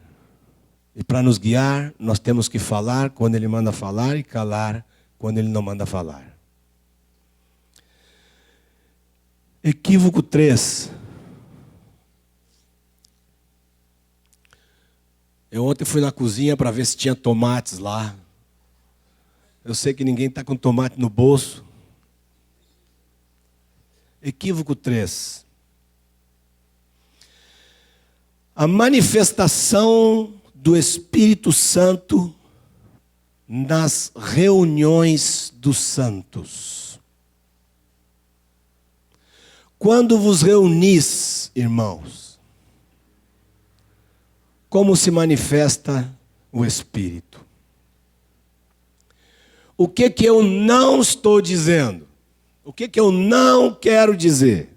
S2: E para nos guiar, nós temos que falar quando Ele manda falar e calar quando Ele não manda falar. Equívoco 3. Eu ontem fui na cozinha para ver se tinha tomates lá. Eu sei que ninguém está com tomate no bolso. Equívoco 3. A manifestação do Espírito Santo nas reuniões dos santos. Quando vos reunis, irmãos, como se manifesta o Espírito? O que eu não estou dizendo? O que eu não quero dizer?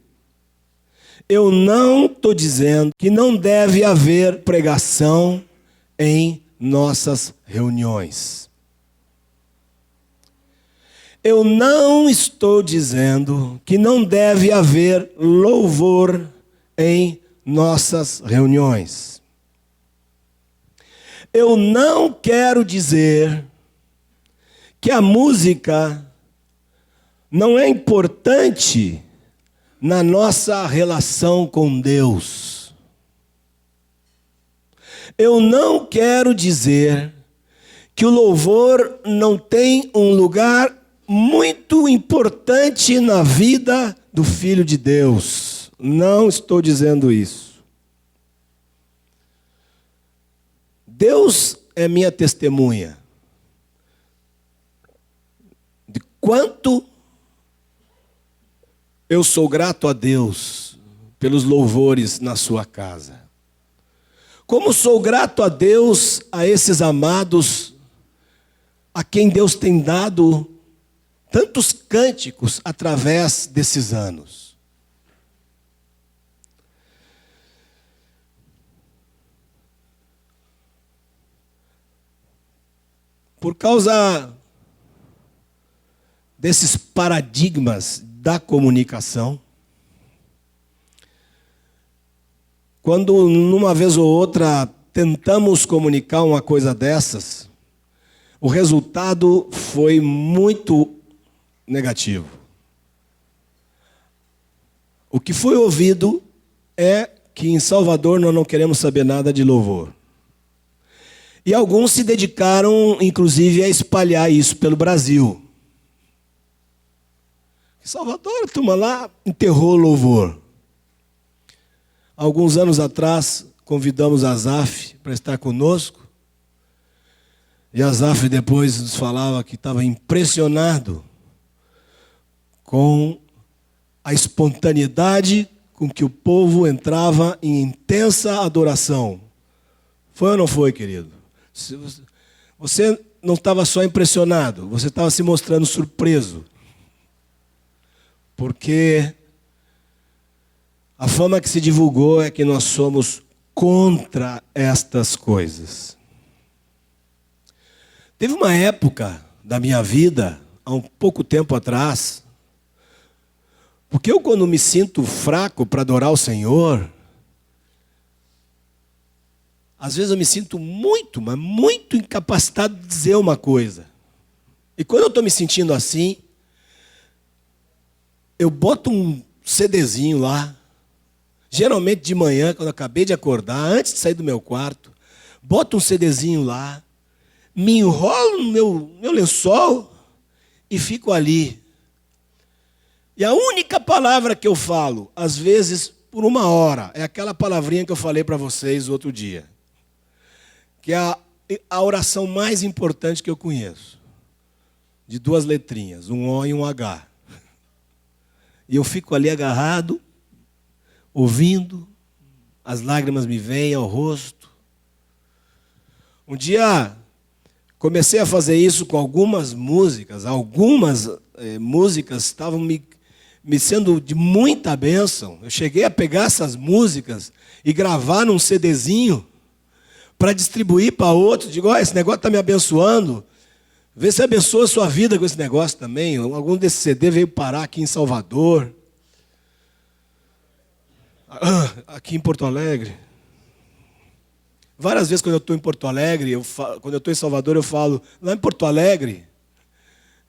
S2: Eu não estou dizendo que não deve haver pregação em nossas reuniões. Eu não estou dizendo que não deve haver louvor em nossas reuniões. Eu não quero dizer que a música não é importante na nossa relação com Deus. Eu não quero dizer que o louvor não tem um lugar muito importante na vida do Filho de Deus. Não estou dizendo isso. Deus é minha testemunha de quanto eu sou grato a Deus pelos louvores na sua casa. Como sou grato a Deus, a esses amados, a quem Deus tem dado tantos cânticos através desses anos. Por causa desses paradigmas da comunicação, quando numa vez ou outra tentamos comunicar uma coisa dessas, o resultado foi muito negativo. O que foi ouvido é que em Salvador nós não queremos saber nada de louvor. E alguns se dedicaram, inclusive, a espalhar isso pelo Brasil. Em Salvador, a turma lá enterrou o louvor. Alguns anos atrás, convidamos a Azaf para estar conosco. E a Azaf depois nos falava que estava impressionado com a espontaneidade com que o povo entrava em intensa adoração. Foi ou não foi, querido? Você não estava só impressionado, você estava se mostrando surpreso. Porque a fama que se divulgou é que nós somos contra estas coisas. Teve uma época da minha vida, há um pouco tempo atrás, porque eu quando me sinto fraco para adorar o Senhor, às vezes eu me sinto muito, mas muito incapacitado de dizer uma coisa. E quando eu estou me sentindo assim, eu boto um CDzinho lá, geralmente de manhã, quando eu acabei de acordar, antes de sair do meu quarto, boto um CDzinho lá, me enrolo no meu lençol e fico ali. E a única palavra que eu falo, às vezes por uma hora, é aquela palavrinha que eu falei para vocês outro dia, que é a oração mais importante que eu conheço, de 2 letrinhas, um O e um H. E eu fico ali agarrado, ouvindo, as lágrimas me vêm ao rosto. Um dia comecei a fazer isso com algumas músicas estavam me sendo de muita bênção. Eu cheguei a pegar essas músicas e gravar num CDzinho para distribuir para outros. Digo, esse negócio está me abençoando. Vê se abençoa a sua vida com esse negócio também. Algum desse CD veio parar aqui em Salvador. Aqui em Porto Alegre. Várias vezes quando eu estou em Porto Alegre, quando eu estou em Salvador, eu falo, lá em Porto Alegre.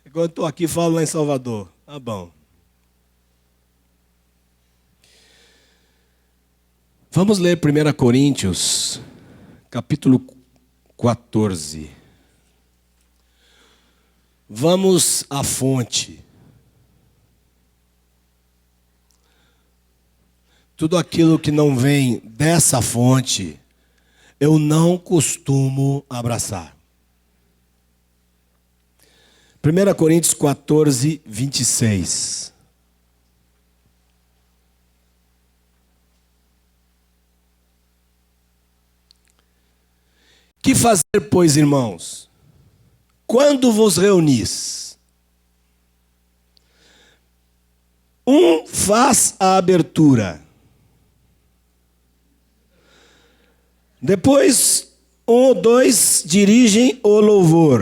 S2: E quando eu estou aqui, eu falo lá em Salvador. Tá bom. Vamos ler 1 Coríntios, capítulo 14. Vamos à fonte. Tudo aquilo que não vem dessa fonte, eu não costumo abraçar. 1 Coríntios 14, 26. Que fazer, pois, irmãos? Quando vos reunis, um faz a abertura, depois um ou dois dirigem o louvor,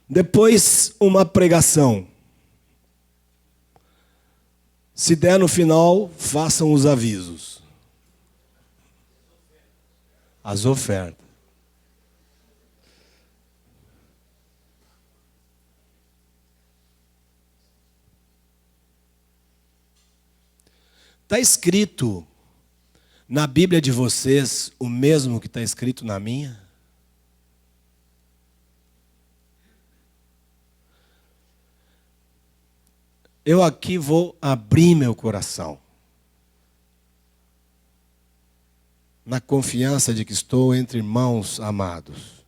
S2: depois uma pregação. Se der no final, façam os avisos. As ofertas. Está escrito na Bíblia de vocês o mesmo que está escrito na minha? Eu aqui vou abrir meu coração. Na confiança de que estou entre irmãos amados.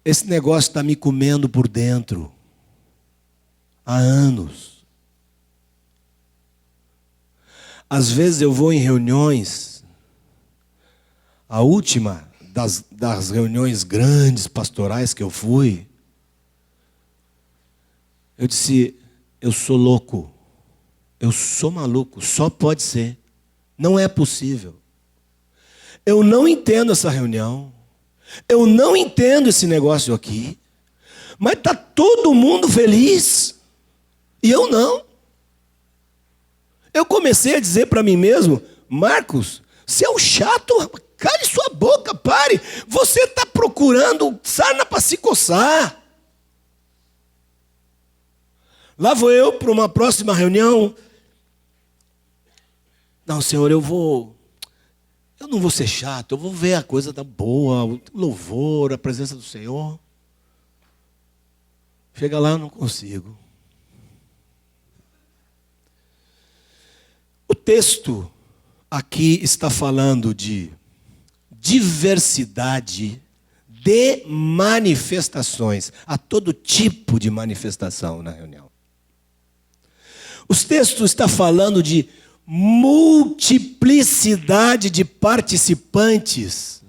S2: Esse negócio está me comendo por dentro. Há anos. Às vezes eu vou em reuniões. A última das reuniões grandes pastorais que eu fui. Eu disse, eu sou louco. Eu sou maluco. Só pode ser. Não é possível. Eu não entendo essa reunião. Eu não entendo esse negócio aqui. Mas está todo mundo feliz. E eu não. Eu comecei a dizer para mim mesmo, Marcos, você é um chato, cale sua boca, pare. Você está procurando sarna para se coçar. Lá vou eu para uma próxima reunião. Não, Senhor, eu não vou ser chato, eu vou ver a coisa da boa, o louvor, a presença do Senhor. Chega lá, eu não consigo. O texto aqui está falando de diversidade de manifestações, a todo tipo de manifestação na reunião. Os textos estão falando de multiplicidade de participantes.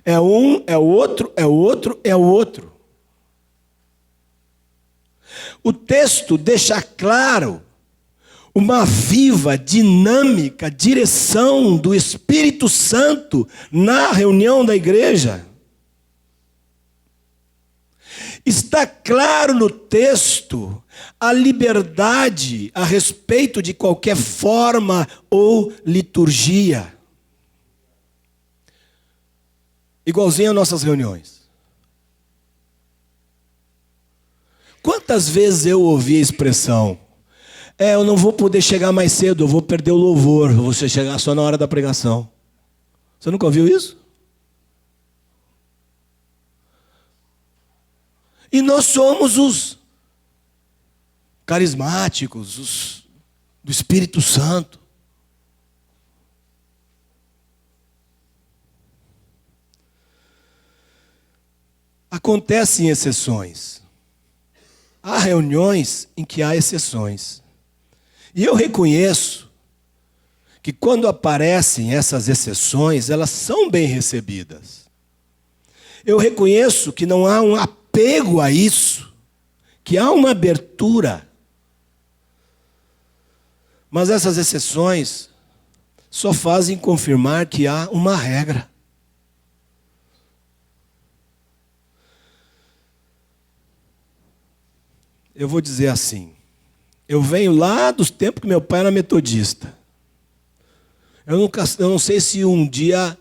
S2: É um, é o outro, é o outro, é o outro. O texto deixa claro uma viva, dinâmica direção do Espírito Santo na reunião da igreja. Está claro no texto a liberdade a respeito de qualquer forma ou liturgia. Igualzinho às nossas reuniões. Quantas vezes eu ouvi a expressão, eu não vou poder chegar mais cedo, eu vou perder o louvor, eu vou chegar só na hora da pregação. Você nunca ouviu isso? E nós somos os carismáticos, os do Espírito Santo. Acontecem exceções. Há reuniões em que há exceções. E eu reconheço que quando aparecem essas exceções, elas são bem recebidas. Eu reconheço que não há um apego a isso, que há uma abertura. Mas essas exceções só fazem confirmar que há uma regra. eu vou dizer assim, eu venho lá dos tempos que meu pai era metodista. Eu não sei se um dia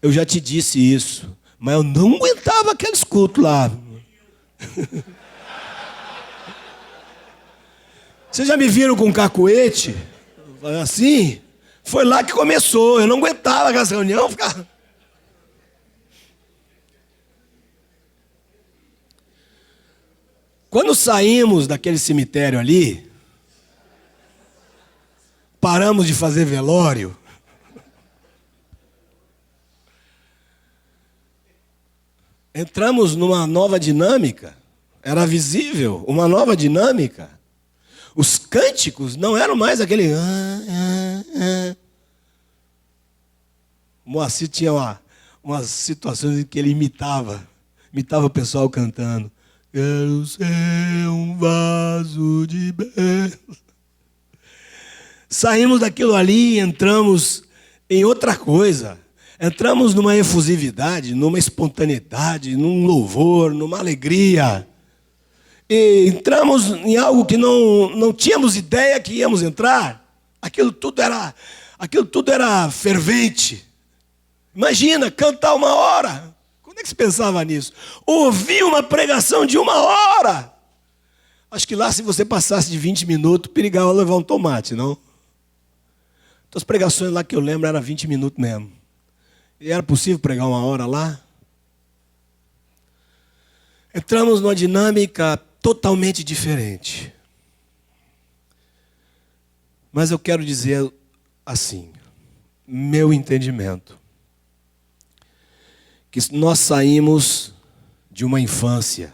S2: eu já te disse isso, mas eu não aguentava aqueles cultos lá. Vocês já me viram com cacuete? Assim? Foi lá que começou. Eu não aguentava aquela reunião. Ficava... Quando saímos daquele cemitério ali, paramos de fazer velório. Entramos numa nova dinâmica. Era visível uma nova dinâmica. Os cânticos não eram mais aquele... O Moacir tinha umas situações em que ele imitava o pessoal cantando. Quero ser um vaso de bênção. Saímos daquilo ali e entramos em outra coisa. Entramos numa efusividade, numa espontaneidade, num louvor, numa alegria. E entramos em algo que não tínhamos ideia que íamos entrar. Aquilo tudo era fervente. Imagina, cantar 1 hora. Quando é que se pensava nisso? Ouvir uma pregação de 1 hora. Acho que lá, se você passasse de 20 minutos, perigava levar um tomate, não? Então, as pregações lá que eu lembro eram 20 minutos mesmo. E era possível pregar 1 hora lá? Entramos numa dinâmica totalmente diferente. Mas eu quero dizer assim, meu entendimento, que nós saímos de uma infância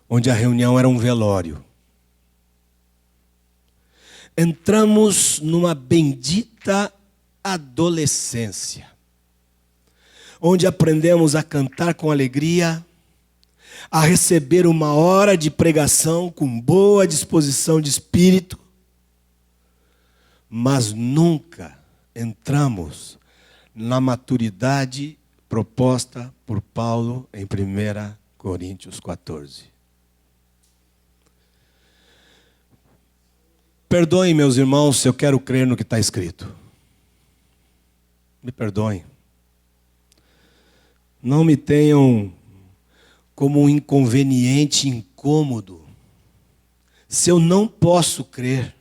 S2: onde a reunião era um velório. Entramos numa bendita adolescência, onde aprendemos a cantar com alegria, a receber 1 hora de pregação com boa disposição de espírito, mas nunca entramos na maturidade proposta por Paulo em 1 Coríntios 14. Perdoem, meus irmãos, se eu quero crer no que está escrito. Me perdoem. Não me tenham como um inconveniente incômodo se eu não posso crer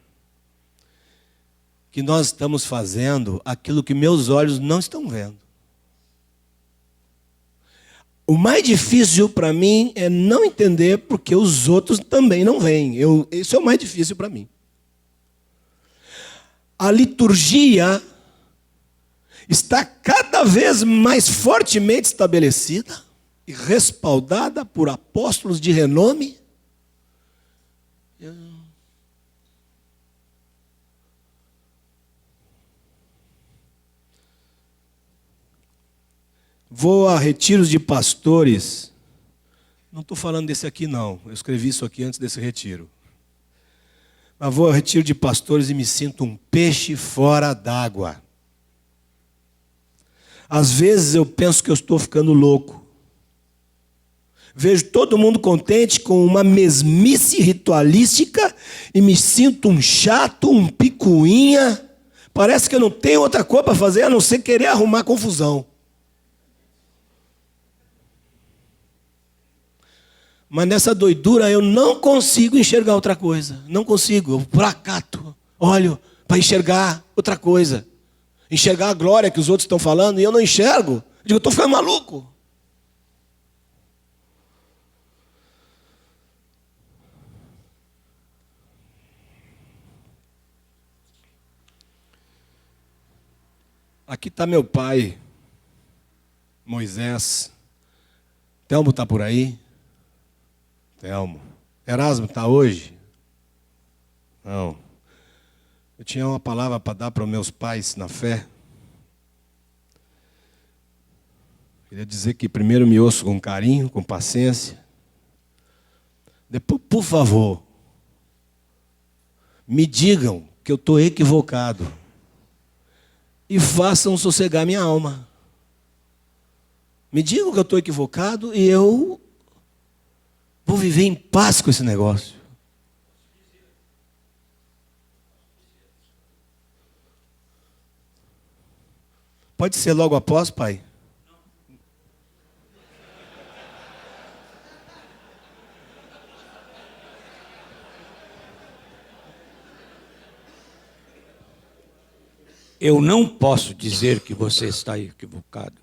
S2: que nós estamos fazendo aquilo que meus olhos não estão vendo. O mais difícil para mim é não entender porque os outros também não veem. Isso é o mais difícil para mim. A liturgia está cada vez mais fortemente estabelecida e respaldada por apóstolos de renome. Vou a retiros de pastores. Não estou falando desse aqui, não. Eu escrevi isso aqui antes desse retiro. Mas vou ao retiro de pastores e me sinto um peixe fora d'água. Às vezes eu penso que eu estou ficando louco. Vejo todo mundo contente com uma mesmice ritualística e me sinto um chato, um picuinha. Parece que eu não tenho outra coisa para fazer a não ser querer arrumar confusão. Mas nessa doidura eu não consigo enxergar outra coisa. Não consigo. Eu fracato. Olho para enxergar outra coisa. Enxergar a glória que os outros estão falando e eu não enxergo. Eu digo, eu estou ficando maluco. Aqui está meu pai, Moisés. Telmo está por aí? Telmo. Erasmo está hoje? Não. Eu tinha uma palavra para dar para os meus pais na fé. Queria dizer que primeiro me ouço com carinho, com paciência. Depois, por favor, me digam que eu estou equivocado. E façam sossegar minha alma. Me digam que eu estou equivocado e eu Vou viver em paz com esse negócio. Pode ser logo após, pai?
S1: Eu não posso dizer que você está equivocado.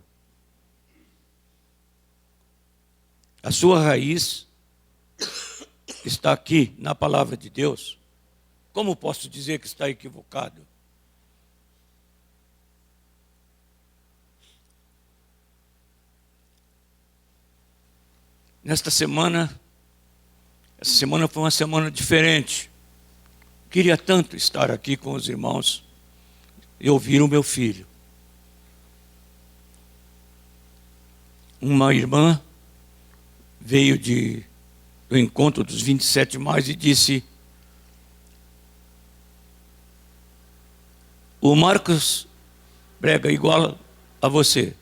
S1: A sua raiz está aqui na palavra de Deus. Como posso dizer que está equivocado? Essa semana foi uma semana diferente. Queria tanto estar aqui com os irmãos e ouvir o meu filho. Uma irmã veio do encontro dos 27 mais e disse: o Marcos prega igual a você.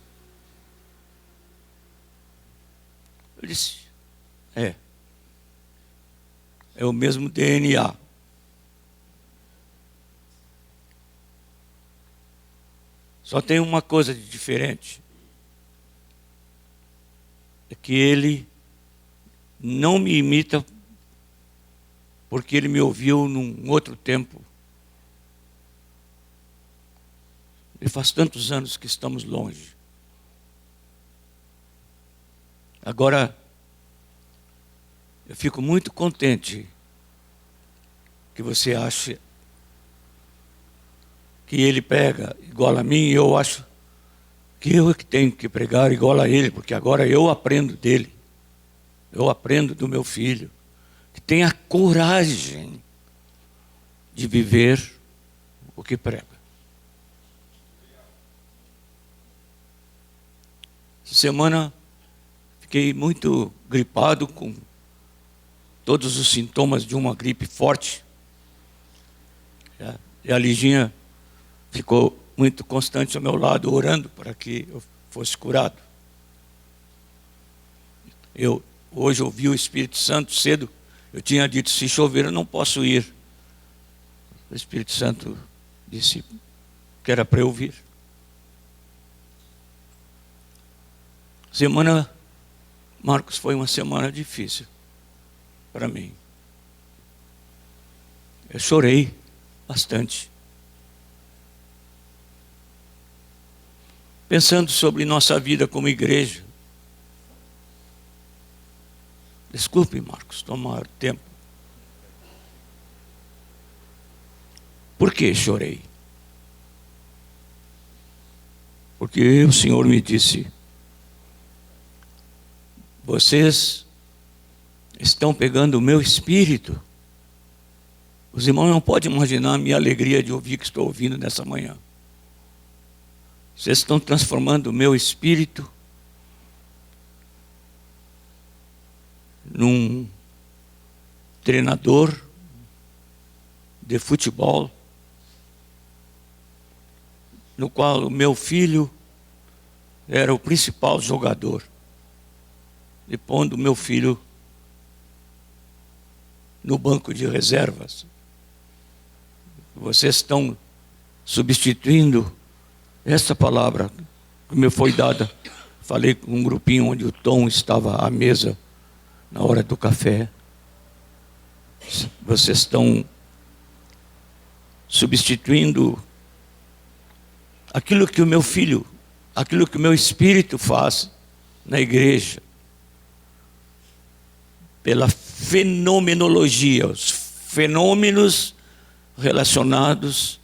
S1: Eu disse: é o mesmo DNA. Só tem uma coisa de diferente. É que ele não me imita porque ele me ouviu num outro tempo. E faz tantos anos que estamos longe. Agora, eu fico muito contente que você ache que ele prega igual a mim, e eu acho que eu é que tenho que pregar igual a ele, porque agora eu aprendo dele. Eu aprendo do meu filho, que tem a coragem de viver o que prega. Essa semana fiquei muito gripado, com todos os sintomas de uma gripe forte. E a Liginha ficou muito constante ao meu lado, orando para que eu fosse curado. Eu hoje ouvi o Espírito Santo cedo. Eu tinha dito: se chover eu não posso ir. O Espírito Santo disse que era para eu vir. Semana, Marcos, foi uma semana difícil para mim. Eu chorei bastante. Pensando sobre nossa vida como igreja. Desculpe, Marcos, tomar tempo. Por que chorei? Porque o Senhor me disse: vocês estão pegando o meu espírito. Os irmãos não podem imaginar a minha alegria de ouvir o que estou ouvindo nessa manhã. Vocês estão transformando o meu espírito num treinador de futebol, no qual o meu filho era o principal jogador, e pondo o meu filho no banco de reservas. Vocês estão substituindo essa palavra que me foi dada. Falei com um grupinho onde o Tom estava à mesa na hora do café. Vocês estão substituindo aquilo que o meu filho, aquilo que o meu espírito faz na igreja, pela fenomenologia, os fenômenos relacionados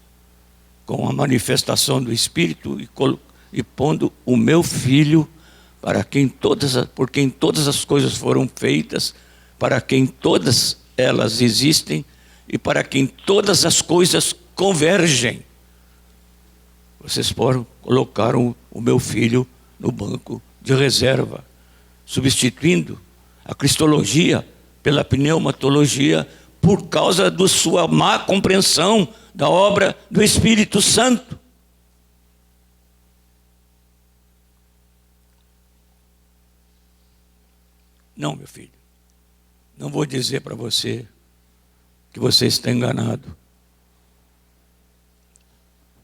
S1: com a manifestação do Espírito, e pondo o meu filho por quem todas as coisas foram feitas, para quem todas elas existem e para quem todas as coisas convergem. Vocês colocaram o meu filho no banco de reserva, substituindo a cristologia pela pneumatologia, por causa da sua má compreensão da obra do Espírito Santo. Não, meu filho. Não vou dizer para você que você está enganado.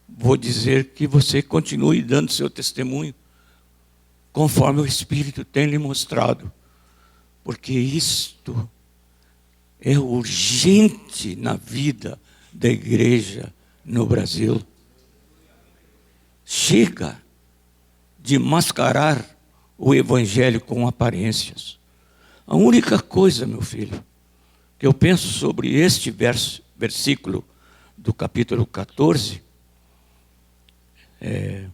S1: Vou dizer que você continue dando seu testemunho, conforme o Espírito tem lhe mostrado. Porque isto é urgente na vida da igreja no Brasil. Chega de mascarar o evangelho com aparências. A única coisa, meu filho, que eu penso sobre este versículo do capítulo 14 é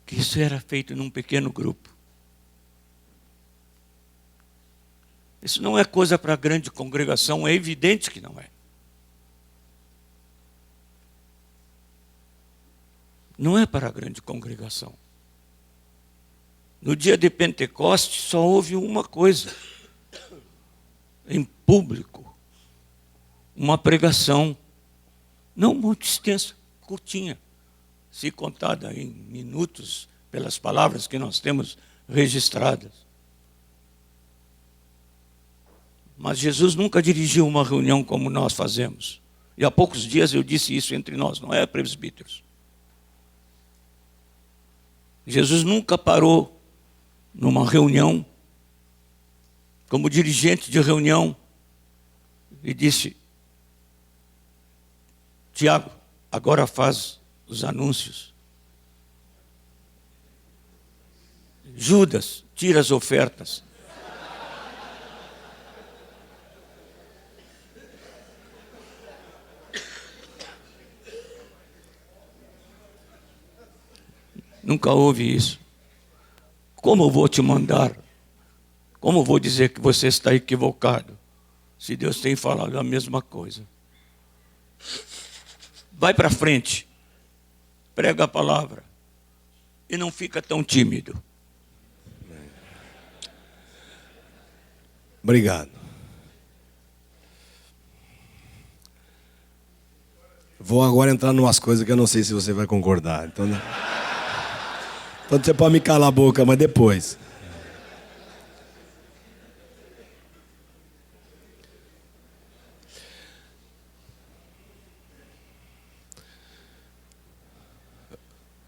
S1: que isso era feito num pequeno grupo. Isso não é coisa para grande congregação, é evidente que não é. Não é para a grande congregação. No dia de Pentecostes só houve uma coisa, em público, uma pregação, não muito extensa, curtinha, se contada em minutos pelas palavras que nós temos registradas. Mas Jesus nunca dirigiu uma reunião como nós fazemos. E há poucos dias eu disse isso entre nós, não é, presbíteros? Jesus nunca parou numa reunião, como dirigente de reunião, e disse: Tiago, agora faz os anúncios. Judas, tira as ofertas. Nunca houve isso. Como eu vou te mandar? Como eu vou dizer que você está equivocado, se Deus tem falado a mesma coisa? Vai para frente, prega a palavra e não fica tão tímido.
S2: Obrigado. Vou agora entrar em umas coisas que eu não sei se você vai concordar. Então você pode me calar a boca, mas depois.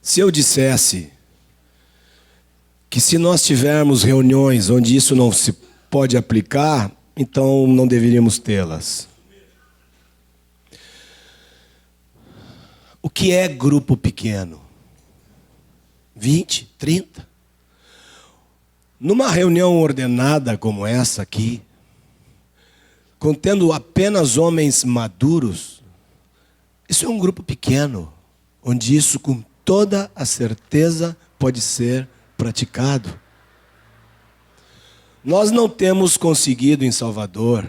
S2: Se eu dissesse que se nós tivermos reuniões onde isso não se pode aplicar, então não deveríamos tê-las. O que é grupo pequeno? 20, 30? Numa reunião ordenada como essa aqui, contendo apenas homens maduros, isso é um grupo pequeno, onde isso com toda a certeza pode ser praticado. Nós não temos conseguido em Salvador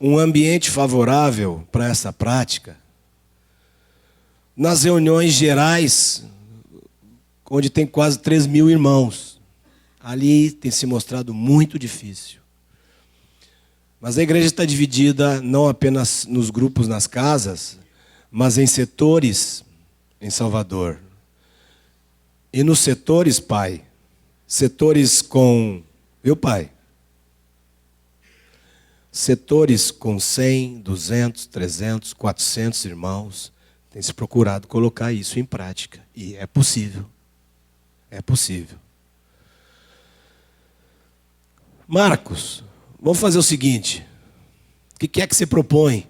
S2: um ambiente favorável para essa prática. Nas reuniões gerais, onde tem quase 3.000 irmãos, ali tem se mostrado muito difícil. Mas a igreja está dividida não apenas nos grupos nas casas, mas em setores em Salvador. E nos setores, pai, setores com... Viu, pai? Setores com 100, 200, 300, 400 irmãos, tem se procurado colocar isso em prática. E é possível. É possível. Marcos, vamos fazer o seguinte. O que é que você propõe?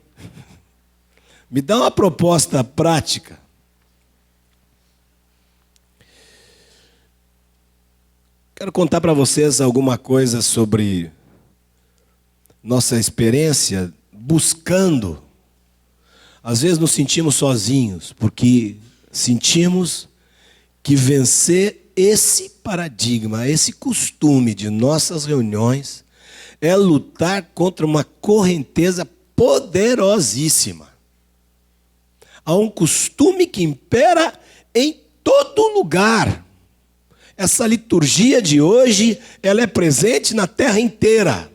S2: Me dá uma proposta prática. Quero contar para vocês alguma coisa sobre nossa experiência buscando. Às vezes nos sentimos sozinhos, porque sentimos que vencer esse paradigma, esse costume de nossas reuniões é lutar contra uma correnteza poderosíssima. Há um costume que impera em todo lugar. Essa liturgia de hoje, ela é presente na terra inteira.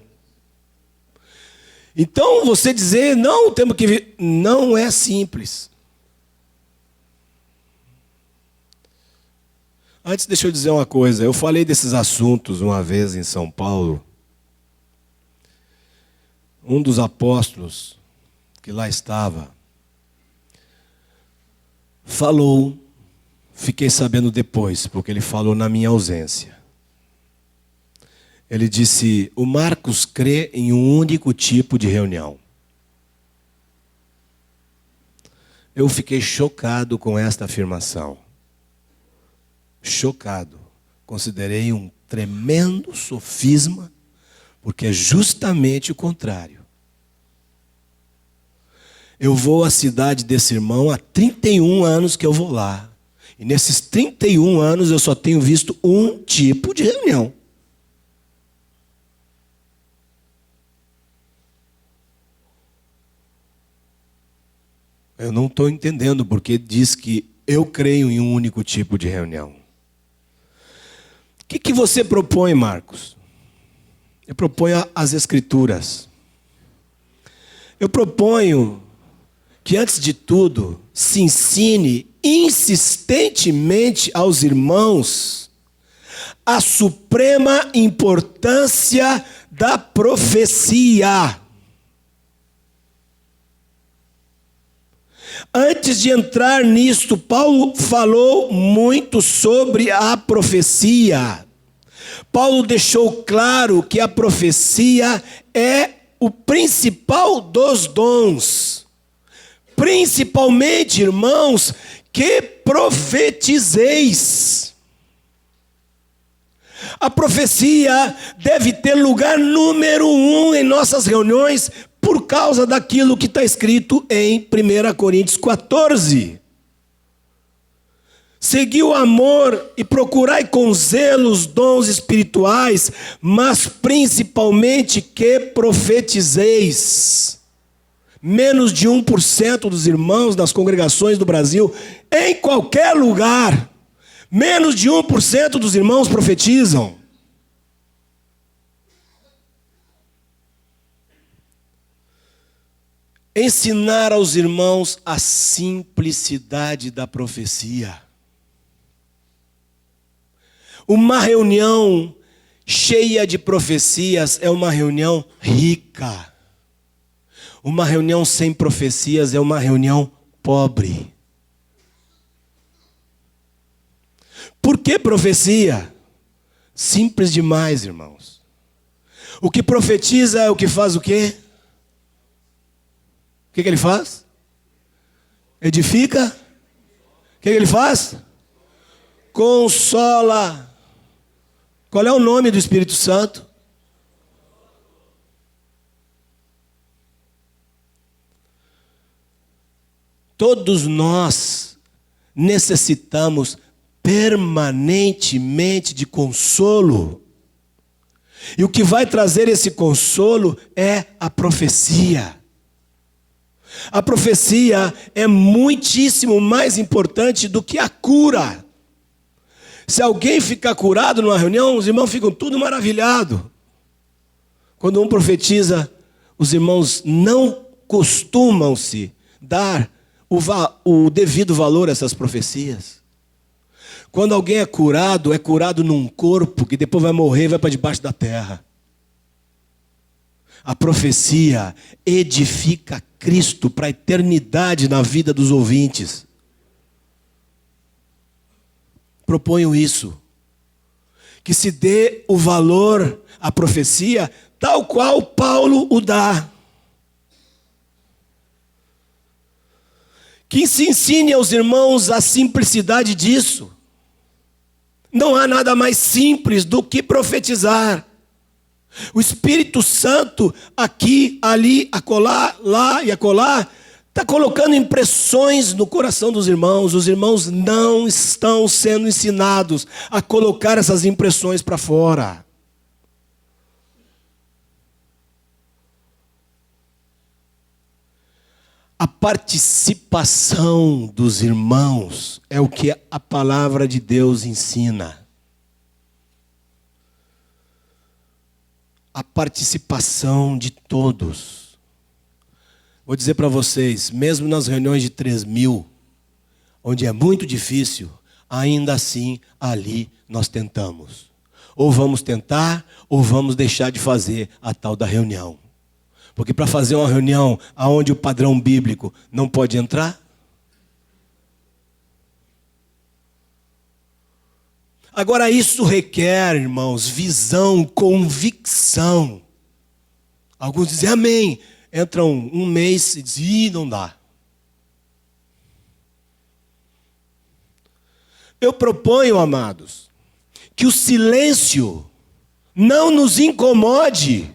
S2: Então, você dizer, não, temos que vir, não é simples. Antes, deixa eu dizer uma coisa. Eu falei desses assuntos uma vez em São Paulo. Um dos apóstolos que lá estava falou, fiquei sabendo depois, porque ele falou na minha ausência. Ele disse: o Marcos crê em um único tipo de reunião. Eu fiquei chocado com esta afirmação. Chocado. Considerei um tremendo sofisma, porque é justamente o contrário. Eu vou à cidade desse irmão há 31 anos que eu vou lá. E nesses 31 anos eu só tenho visto um tipo de reunião. Eu não estou entendendo porque diz que eu creio em um único tipo de reunião. O que você propõe, Marcos? Eu proponho as Escrituras. Eu proponho que, antes de tudo, se ensine insistentemente aos irmãos a suprema importância da profecia. Antes de entrar nisto, Paulo falou muito sobre a profecia. Paulo deixou claro que a profecia é o principal dos dons. Principalmente, irmãos, que profetizeis. A profecia deve ter lugar número 1 em nossas reuniões, por causa daquilo que está escrito em 1 Coríntios 14. Segui o amor e procurai com zelo os dons espirituais, mas principalmente que profetizeis. Menos de 1% dos irmãos das congregações do Brasil, em qualquer lugar, menos de 1% dos irmãos profetizam. Ensinar aos irmãos a simplicidade da profecia. Uma reunião cheia de profecias é uma reunião rica. Uma reunião sem profecias é uma reunião pobre. Por que profecia? Simples demais, irmãos. O que profetiza é o que faz o quê? O que ele faz? Edifica? O que ele faz? Consola. Qual é o nome do Espírito Santo? Todos nós necessitamos permanentemente de consolo. E o que vai trazer esse consolo é a profecia. A profecia é muitíssimo mais importante do que a cura. Se alguém ficar curado numa reunião, os irmãos ficam tudo maravilhados. Quando um profetiza, os irmãos não costumam-se dar o devido valor a essas profecias. Quando alguém é curado num corpo que depois vai morrer e vai para debaixo da terra. A profecia edifica Cristo para a eternidade na vida dos ouvintes. Proponho isso. Que se dê o valor à profecia tal qual Paulo o dá. Que se ensine aos irmãos a simplicidade disso. Não há nada mais simples do que profetizar. O Espírito Santo aqui, ali, acolá, lá e acolá, está colocando impressões no coração dos irmãos. Os irmãos não estão sendo ensinados a colocar essas impressões para fora. A participação dos irmãos é o que a palavra de Deus ensina. A participação de todos. Vou dizer para vocês, mesmo nas reuniões de 3.000, onde é muito difícil, ainda assim ali nós tentamos. Ou vamos tentar, ou vamos deixar de fazer a tal da reunião. Porque para fazer uma reunião onde o padrão bíblico não pode entrar, agora isso requer, irmãos, visão, convicção. Alguns dizem amém, entram um mês e dizem, não dá. Eu proponho, amados, que o silêncio não nos incomode.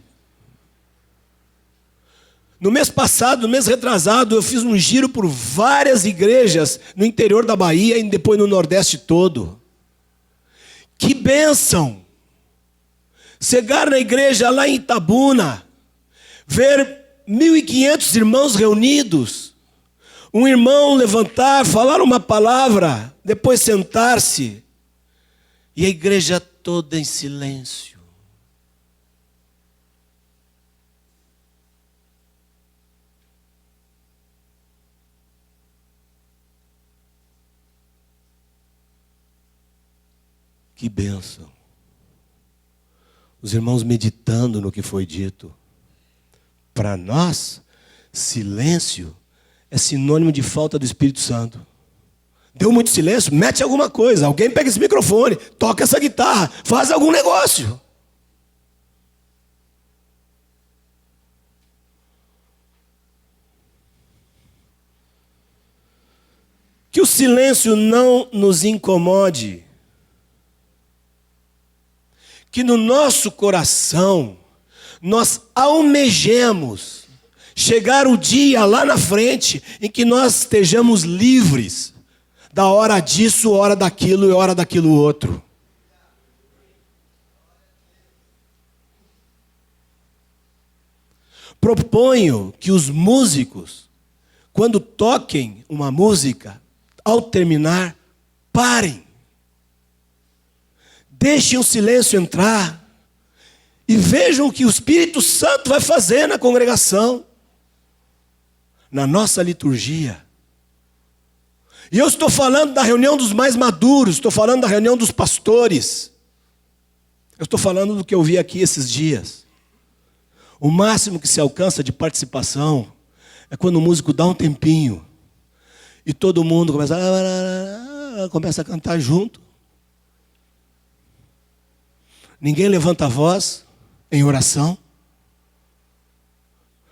S2: No mês passado, no mês retrasado, eu fiz um giro por várias igrejas no interior da Bahia e depois no Nordeste todo. Que bênção! Chegar na igreja lá em Itabuna, ver 1.500 irmãos reunidos, um irmão levantar, falar uma palavra, depois sentar-se, e a igreja toda em silêncio. Que bênção. Os irmãos meditando no que foi dito. Para nós, silêncio é sinônimo de falta do Espírito Santo. Deu muito silêncio? Mete alguma coisa. Alguém pega esse microfone, toca essa guitarra, faz algum negócio. Que o silêncio não nos incomode. Que no nosso coração nós almejemos chegar o dia lá na frente em que nós estejamos livres da hora disso, hora daquilo e hora daquilo outro. Proponho que os músicos, quando toquem uma música, ao terminar, parem. Deixem o silêncio entrar e vejam o que o Espírito Santo vai fazer na congregação, na nossa liturgia. E eu estou falando da reunião dos mais maduros, estou falando da reunião dos pastores. Eu estou falando do que eu vi aqui esses dias. O máximo que se alcança de participação é quando o músico dá um tempinho e todo mundo começa a cantar junto. Ninguém levanta a voz em oração.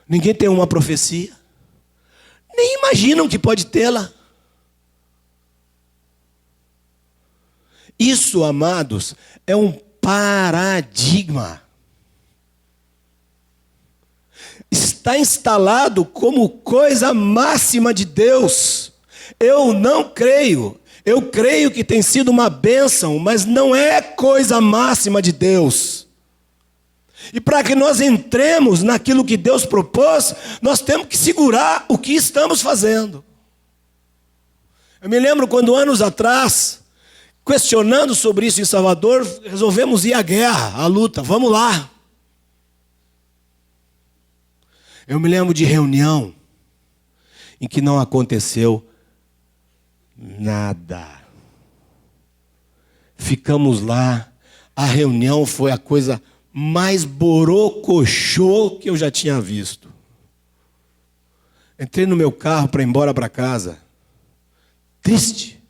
S2: Ninguém tem uma profecia. Nem imaginam que pode tê-la. Isso, amados, é um paradigma. Está instalado como coisa máxima de Deus. Eu não creio. Eu creio que tem sido uma bênção, mas não é coisa máxima de Deus. E para que nós entremos naquilo que Deus propôs, nós temos que segurar o que estamos fazendo. Eu me lembro quando anos atrás, questionando sobre isso em Salvador, resolvemos ir à guerra, à luta, vamos lá. Eu me lembro de reunião em que não aconteceu nada. Ficamos lá, a reunião foi a coisa mais borocochô que eu já tinha visto. Entrei no meu carro para ir embora para casa, triste.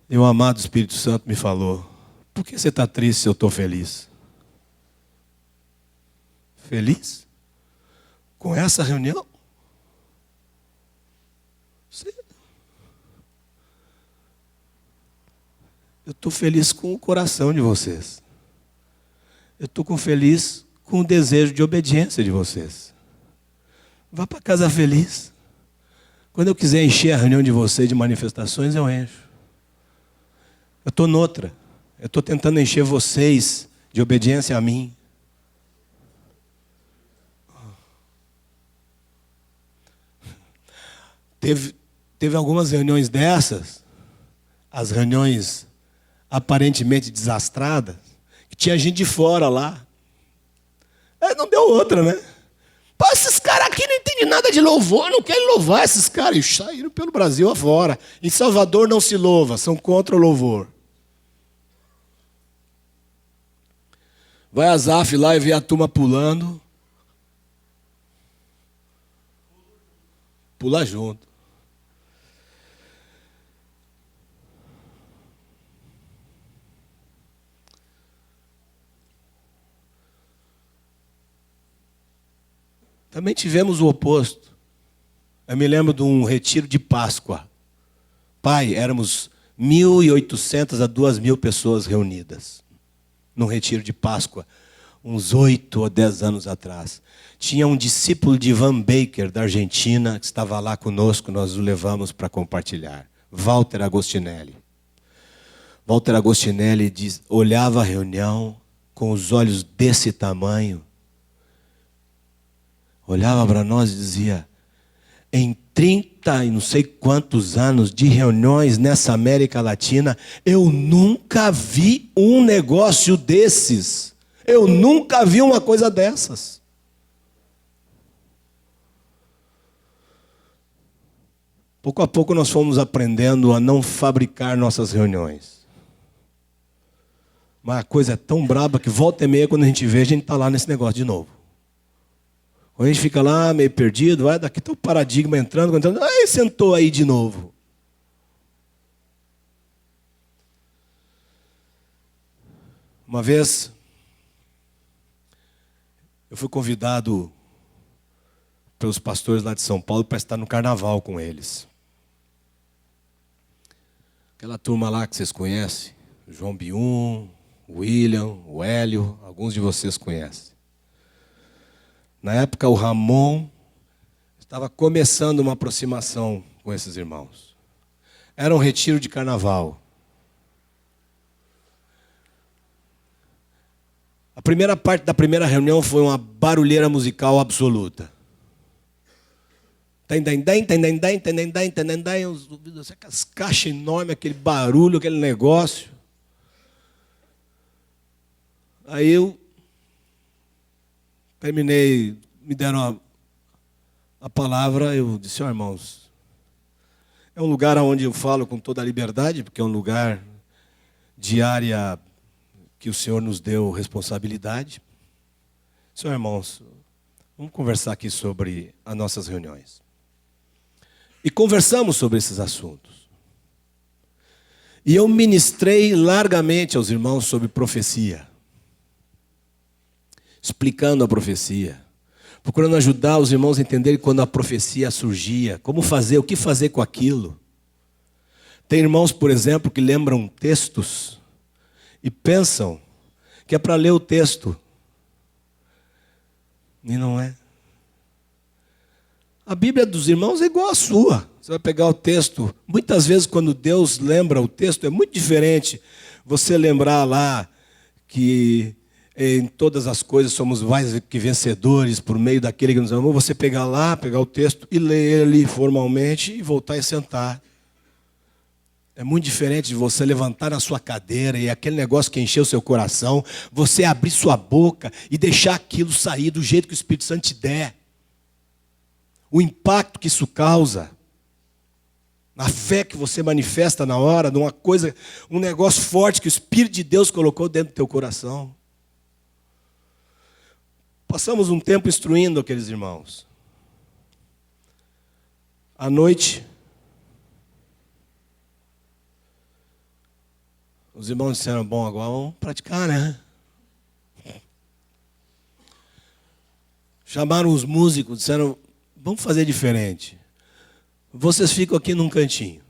S2: E o amado Espírito Santo me falou: por que você está triste se eu estou feliz? Feliz? Com essa reunião? Sim. Eu estou feliz com o coração de vocês. Eu estou feliz com o desejo de obediência de vocês. Vá para casa feliz. Quando eu quiser encher a reunião de vocês de manifestações, eu encho. Eu estou noutra. Eu estou tentando encher vocês de obediência a mim. Teve algumas reuniões dessas, as reuniões aparentemente desastradas, que tinha gente de fora lá. Não deu outra, né? Passa esses caras aqui não entendem nada de louvor, não querem louvar esses caras. E saíram pelo Brasil afora. Em Salvador não se louva, são contra o louvor. Vai a Zaf lá e vê a turma pulando. Pula junto. Também tivemos o oposto. Eu me lembro de um retiro de Páscoa. Pai, éramos 1.800 a 2.000 pessoas reunidas. Num retiro de Páscoa, uns 8 ou 10 anos atrás. Tinha um discípulo de Van Baker, da Argentina, que estava lá conosco, nós o levamos para compartilhar. Walter Agostinelli. Walter Agostinelli olhava a reunião com os olhos desse tamanho. Olhava para nós e dizia, em 30 e não sei quantos anos de reuniões nessa América Latina, eu nunca vi um negócio desses. Eu nunca vi uma coisa dessas. Pouco a pouco nós fomos aprendendo a não fabricar nossas reuniões. Mas a coisa é tão braba que volta e meia, quando a gente vê, a gente está lá nesse negócio de novo. Quando a gente fica lá meio perdido, vai, daqui está o paradigma entrando, aí sentou aí de novo. Uma vez, eu fui convidado pelos pastores lá de São Paulo para estar no carnaval com eles. Aquela turma lá que vocês conhecem, João Bium, o William, o Hélio, alguns de vocês conhecem. Na época, o Ramon estava começando uma aproximação com esses irmãos. Era um retiro de carnaval. A primeira parte da primeira reunião foi uma barulheira musical absoluta. Aquelas caixas enormes, aquele barulho, aquele negócio. Aí eu terminei, me deram a palavra, eu disse, irmãos, é um lugar onde eu falo com toda a liberdade, porque é um lugar de área que o Senhor nos deu responsabilidade. Senhor, irmãos, vamos conversar aqui sobre as nossas reuniões. E conversamos sobre esses assuntos. E eu ministrei largamente aos irmãos sobre profecia. Explicando a profecia, procurando ajudar os irmãos a entenderem quando a profecia surgia, como fazer, o que fazer com aquilo. Tem irmãos, por exemplo, que lembram textos e pensam que é para ler o texto. E não é. A Bíblia dos irmãos é igual à sua. Você vai pegar o texto. Muitas vezes, quando Deus lembra o texto, é muito diferente você lembrar lá que em todas as coisas somos mais que vencedores por meio daquele que nos amou. Você pegar lá, pegar o texto e ler ele formalmente e voltar e sentar. É muito diferente de você levantar na sua cadeira e aquele negócio que encheu o seu coração, você abrir sua boca e deixar aquilo sair do jeito que o Espírito Santo te der. O impacto que isso causa. A fé que você manifesta na hora, de uma coisa, um negócio forte que o Espírito de Deus colocou dentro do teu coração. Passamos um tempo instruindo aqueles irmãos. À noite, os irmãos disseram, bom, agora vamos praticar, né? Chamaram os músicos, disseram, vamos fazer diferente. Vocês ficam aqui num cantinho.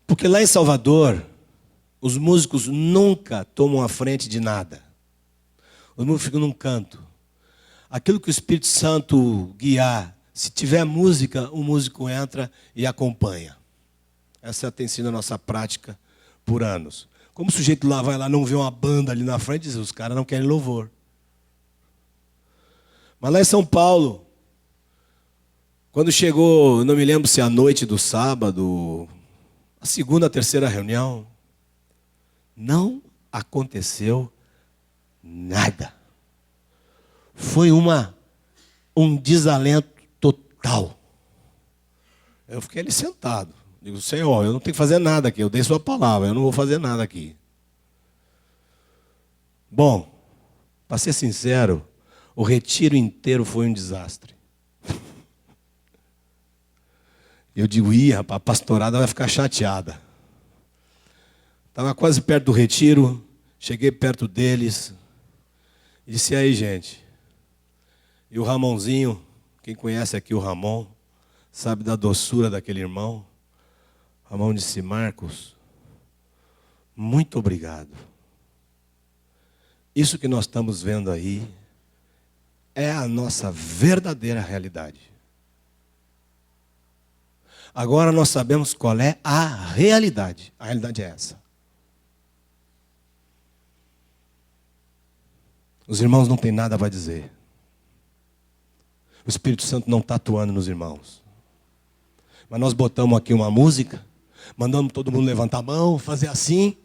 S2: Porque lá em Salvador, os músicos nunca tomam a frente de nada. Os músicos ficam num canto. Aquilo que o Espírito Santo guiar, se tiver música, o músico entra e acompanha. Essa tem sido a nossa prática por anos. Como o sujeito lá vai lá, não vê uma banda ali na frente, diz, os caras não querem louvor. Mas lá em São Paulo, quando chegou, não me lembro se a noite do sábado, a segunda, a terceira reunião, não aconteceu nada. Foi uma um desalento total. Eu fiquei ali sentado. Digo, Senhor, eu não tenho que fazer nada aqui. Eu dei sua palavra, eu não vou fazer nada aqui. Bom, para ser sincero, o retiro inteiro foi um desastre. Eu digo, rapaz, a pastorada vai ficar chateada. Estava quase perto do retiro, cheguei perto deles. E disse, e aí, gente? E o Ramonzinho, quem conhece aqui o Ramon, sabe da doçura daquele irmão. Ramon disse, Marcos, muito obrigado. Isso que nós estamos vendo aí é a nossa verdadeira realidade. Agora nós sabemos qual é a realidade. A realidade é essa. Os irmãos não têm nada para dizer. O Espírito Santo não está atuando nos irmãos. Mas nós botamos aqui uma música, mandamos todo mundo levantar a mão, fazer assim,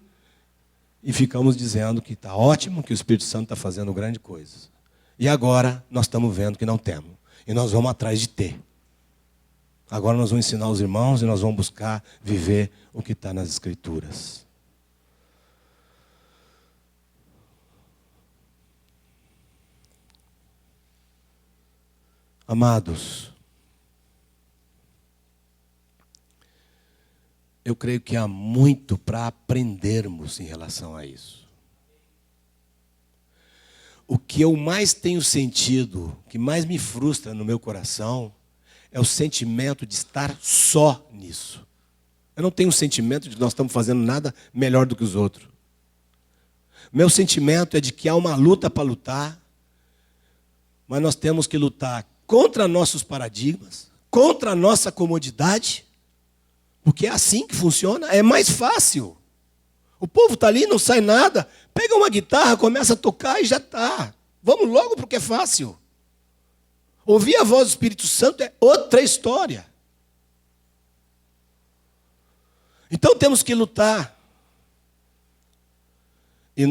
S2: e ficamos dizendo que está ótimo, que o Espírito Santo está fazendo grandes coisas. E agora nós estamos vendo que não temos. E nós vamos atrás de ter. Agora nós vamos ensinar os irmãos e nós vamos buscar viver o que está nas Escrituras. Amados, eu creio que há muito para aprendermos em relação a isso. O que eu mais tenho sentido, o que mais me frustra no meu coração, é o sentimento de estar só nisso. Eu não tenho o sentimento de que nós estamos fazendo nada melhor do que os outros. Meu sentimento é de que há uma luta para lutar, mas nós temos que lutar contra nossos paradigmas, contra a nossa comodidade, porque é assim que funciona, é mais fácil. O povo está ali, não sai nada, pega uma guitarra, começa a tocar e já está. Vamos logo porque é fácil. Ouvir a voz do Espírito Santo é outra história. Então temos que lutar. E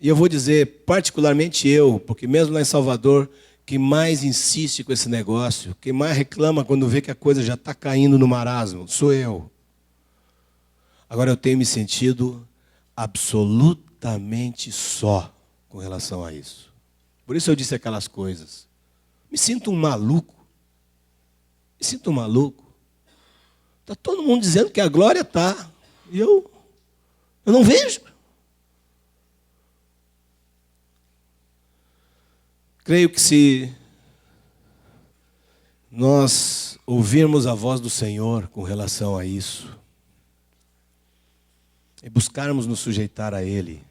S2: eu vou dizer, particularmente eu, porque mesmo lá em Salvador, quem mais insiste com esse negócio, quem mais reclama quando vê que a coisa já está caindo no marasmo, sou eu. Agora eu tenho me sentido absolutamente só com relação a isso. Por isso eu disse aquelas coisas. Me sinto um maluco. Me sinto um maluco. Está todo mundo dizendo que a glória está. E eu não vejo. Creio que se nós ouvirmos a voz do Senhor com relação a isso, e buscarmos nos sujeitar a Ele,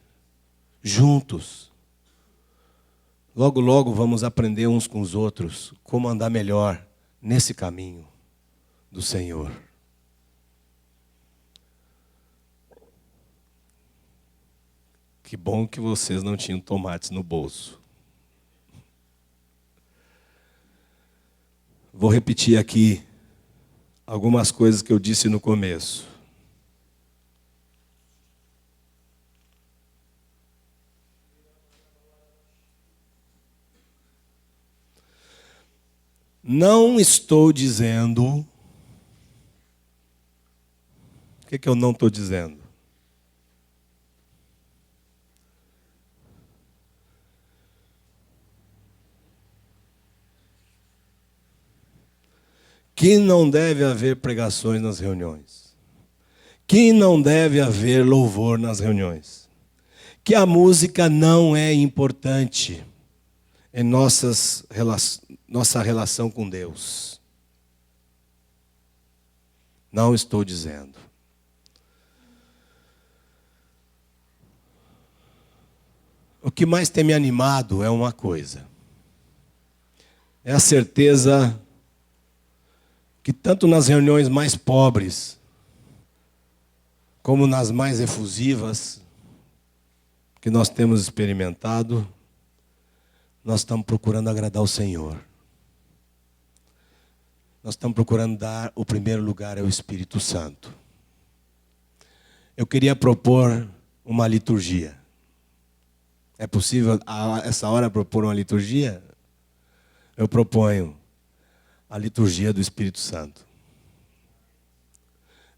S2: juntos, logo, logo vamos aprender uns com os outros como andar melhor nesse caminho do Senhor. Que bom que vocês não tinham tomates no bolso. Vou repetir aqui algumas coisas que eu disse no começo. Não estou dizendo... O que eu não estou dizendo? Que não deve haver pregações nas reuniões. Que não deve haver louvor nas reuniões. Que a música não é importante em nossa relação com Deus. Não estou dizendo. O que mais tem me animado é uma coisa. É a certeza que tanto nas reuniões mais pobres, como nas mais efusivas, que nós temos experimentado, nós estamos procurando agradar o Senhor. Nós estamos procurando dar o primeiro lugar ao Espírito Santo. Eu queria propor uma liturgia. É possível a essa hora propor uma liturgia? eu proponho a liturgia do Espírito Santo.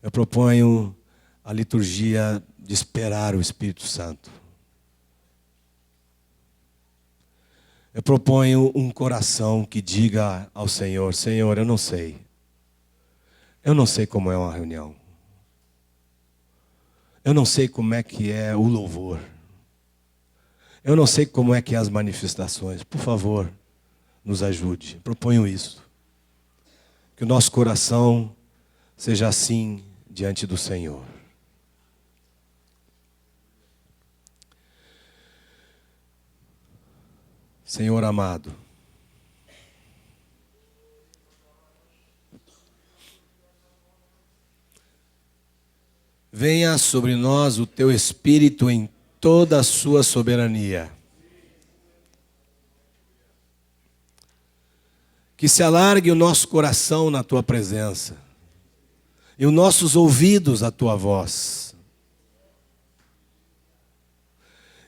S2: Eu proponho a liturgia de esperar o Espírito Santo. Eu proponho um coração que diga ao Senhor: Senhor, eu não sei. Eu não sei como é uma reunião. Eu não sei como é que é o louvor. Eu não sei como é que é as manifestações. Por favor, nos ajude. Proponho isso. Que o nosso coração seja assim diante do Senhor. Senhor amado, venha sobre nós o teu Espírito em toda a sua soberania. Que se alargue o nosso coração na tua presença e os nossos ouvidos à tua voz.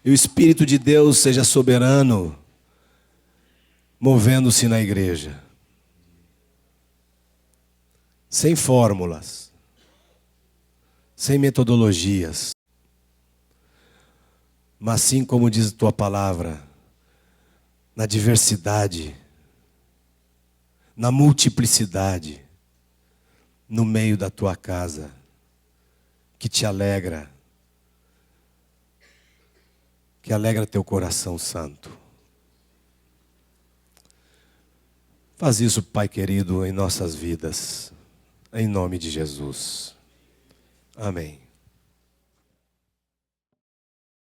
S2: E o Espírito de Deus seja soberano, movendo-se na igreja. Sem fórmulas, sem metodologias, mas sim, como diz a tua palavra, na diversidade, na multiplicidade, no meio da tua casa, que te alegra, que alegra teu coração santo. Faz isso, Pai querido, em nossas vidas, em nome de Jesus. Amém.